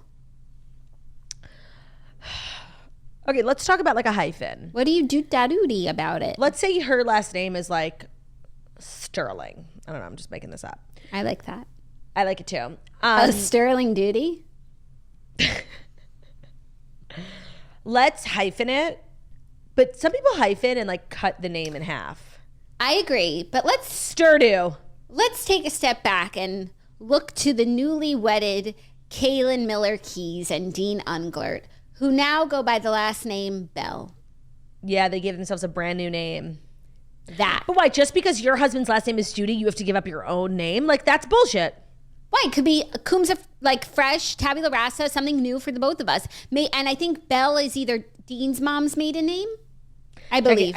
S2: Okay, let's talk about like a hyphen.
S1: What do you do da-doody about it?
S2: Let's say her last name is like Sterling. I don't know. I'm just making this up.
S1: I like that.
S2: I like it too.
S1: Sterling Duty?
S2: Let's hyphen it. But some people hyphen and like cut the name in half.
S1: I agree. But let's take a step back and look to the newly wedded Kaylin Miller Keys and Dean Unglert, who now go by the last name Bell.
S2: Yeah, they gave themselves a brand new name.
S1: That.
S2: But why? Just because your husband's last name is Judy, you have to give up your own name? Like, that's bullshit.
S1: Why? It could be Coombs, like fresh, tabula rasa, something new for the both of us. And I think Bell is either Dean's mom's maiden name, I believe.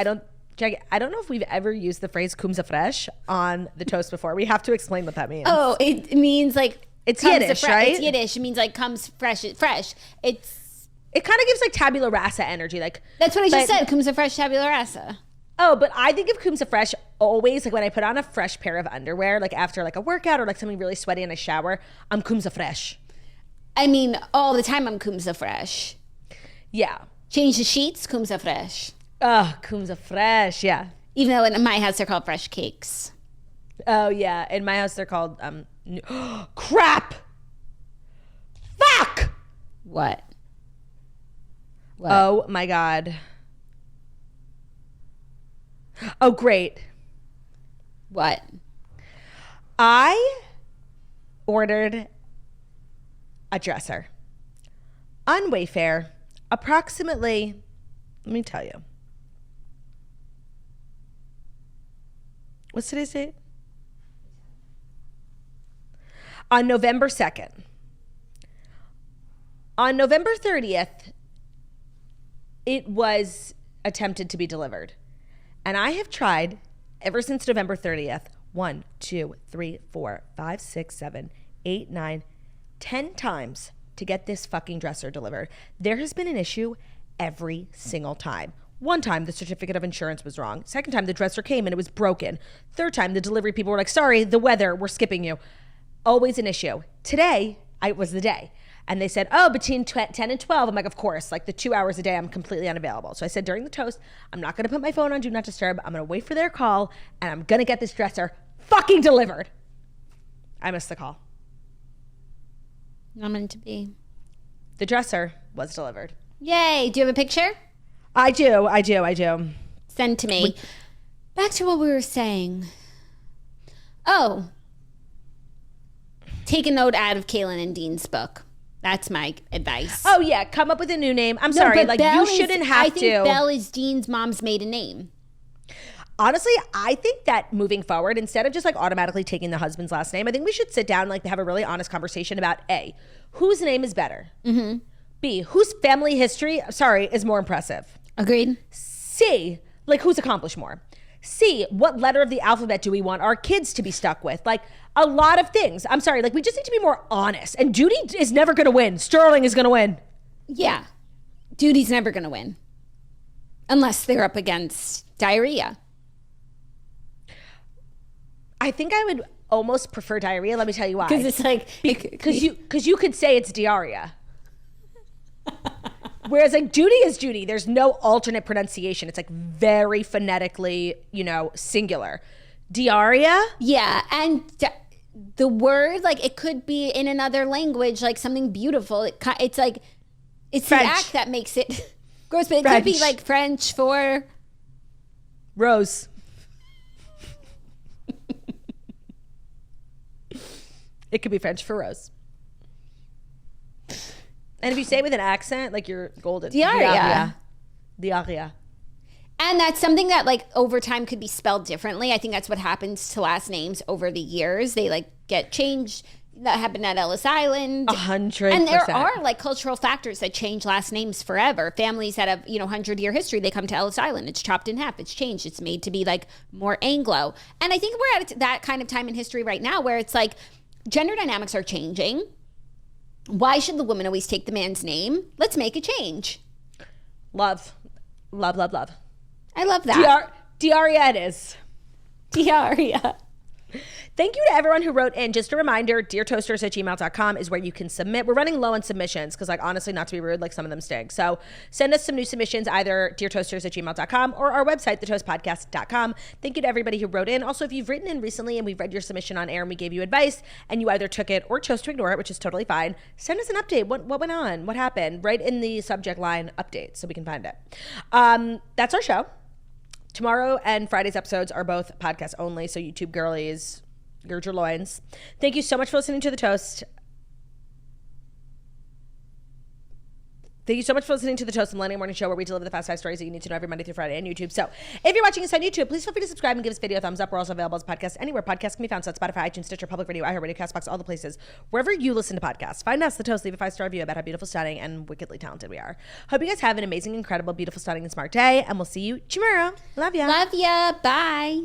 S2: Jackie, I don't know if we've ever used the phrase "Coombs fresh" on the toast before. We have to explain what that means.
S1: Oh, it means like
S2: it's Yiddish, right?
S1: It's Yiddish. It means like comes fresh. It kind
S2: of gives like tabula rasa energy. Like
S1: that's what I just said. Coombs fresh, tabula rasa.
S2: Oh, but I think of Coombs fresh always like when I put on a fresh pair of underwear, like after like a workout or like something really sweaty in a shower. I'm Coombs fresh.
S1: I mean, all the time I'm Coombs fresh.
S2: Yeah.
S1: Change the sheets, Coombs fresh.
S2: Oh, Coombs fresh, yeah.
S1: Even though in my house they're called fresh cakes.
S2: Oh yeah, in my house they're called crap. Fuck.
S1: What?
S2: Oh my God. Oh great.
S1: What?
S2: I ordered a dresser on Wayfair, approximately, let me tell you. What's today's date? On November 2nd. On November 30th, it was attempted to be delivered. And I have tried ever since November 30th, 1, 2, 3, 4, 5, 6, 7, 8, 9, 10 times to get this fucking dresser delivered. There has been an issue every single time. One time, the certificate of insurance was wrong. Second time, the dresser came and it was broken. Third time, the delivery people were like, sorry, the weather, we're skipping you. Always an issue. Today, it was the day. And they said, oh, between 10 and 12. I'm like, of course, like the 2 hours a day, I'm completely unavailable. So I said during the toast, I'm not going to put my phone on Do Not Disturb. I'm going to wait for their call and I'm going to get this dresser fucking delivered. I missed the call.
S1: Not meant to be.
S2: The dresser was delivered.
S1: Yay. Do you have a picture?
S2: I do.
S1: Send to me. Back to what we were saying. Oh. Take a note out of Kaylin and Dean's book. That's my advice.
S2: Oh, yeah. Come up with a new name. I'm sorry. Like, you shouldn't have to.
S1: I think Belle is Dean's mom's maiden name.
S2: Honestly, I think that moving forward, instead of just like automatically taking the husband's last name, I think we should sit down and like have a really honest conversation about A, whose name is better? Mm-hmm. B, whose family history, is more impressive?
S1: Agreed.
S2: C, like who's accomplished more? C, what letter of the alphabet do we want our kids to be stuck with? Like a lot of things. I'm sorry, like we just need to be more honest. And Judy is never going to win. Sterling is going to win.
S1: Yeah. Judy's never going to win. Unless they're up against diarrhea.
S2: I think I would almost prefer diarrhea. Let me tell you why.
S1: Because it's like...
S2: Because you could say it's diarrhea. Whereas like Judy is Judy. There's no alternate pronunciation. It's like very phonetically, singular. Diarrhea?
S1: Yeah. And the word, like it could be in another language, like something beautiful. It's like, it's French. The act that makes it gross. But it could be like French for...
S2: Rose. It could be French for rose. And if you say it with an accent, like you're golden.
S1: Diarrhea.
S2: Diarrhea.
S1: And that's something that like over time could be spelled differently. I think that's what happens to last names over the years. They like get changed. That happened at Ellis Island.
S2: 100%.
S1: And there are like cultural factors that change last names forever. Families that have, 100-year history, they come to Ellis Island. It's chopped in half. It's changed. It's made to be like more Anglo. And I think we're at that kind of time in history right now where it's like gender dynamics are changing. Why should the woman always take the man's name? Let's make a change.
S2: Love. Love, love, love.
S1: I love that.
S2: Diarrhea it is.
S1: Diarrhea.
S2: Thank you to everyone who wrote in. Just a reminder, deartoasters@gmail.com is where you can submit. We're running low on submissions because, like, honestly, not to be rude, like some of them stink. So send us some new submissions, either deartoasters@gmail.com or our website, thetoastpodcast.com. Thank you to everybody who wrote in. Also, if you've written in recently and we've read your submission on air and we gave you advice and you either took it or chose to ignore it, which is totally fine, send us an update. What went on? What happened? Right in the subject line, update, so we can find it. That's our show. Tomorrow and Friday's episodes are both podcast only, so YouTube girlies, gird your loins. Thank you so much for listening to The Toast. Thank you so much for listening to The Toast, the Millennial Morning Show, where we deliver the fast 5 stories that you need to know every Monday through Friday on YouTube. So if you're watching us on YouTube, please feel free to subscribe and give this video a thumbs up. We're also available as podcasts anywhere podcasts can be found. So Spotify, iTunes, Stitcher, Public Radio, iHeartRadio, CastBox, all the places. Wherever you listen to podcasts, find us, The Toast, leave a 5-star review about how beautiful, stunning, and wickedly talented we are. Hope you guys have an amazing, incredible, beautiful, stunning, and smart day, and we'll see you tomorrow. Love ya.
S1: Love ya. Bye.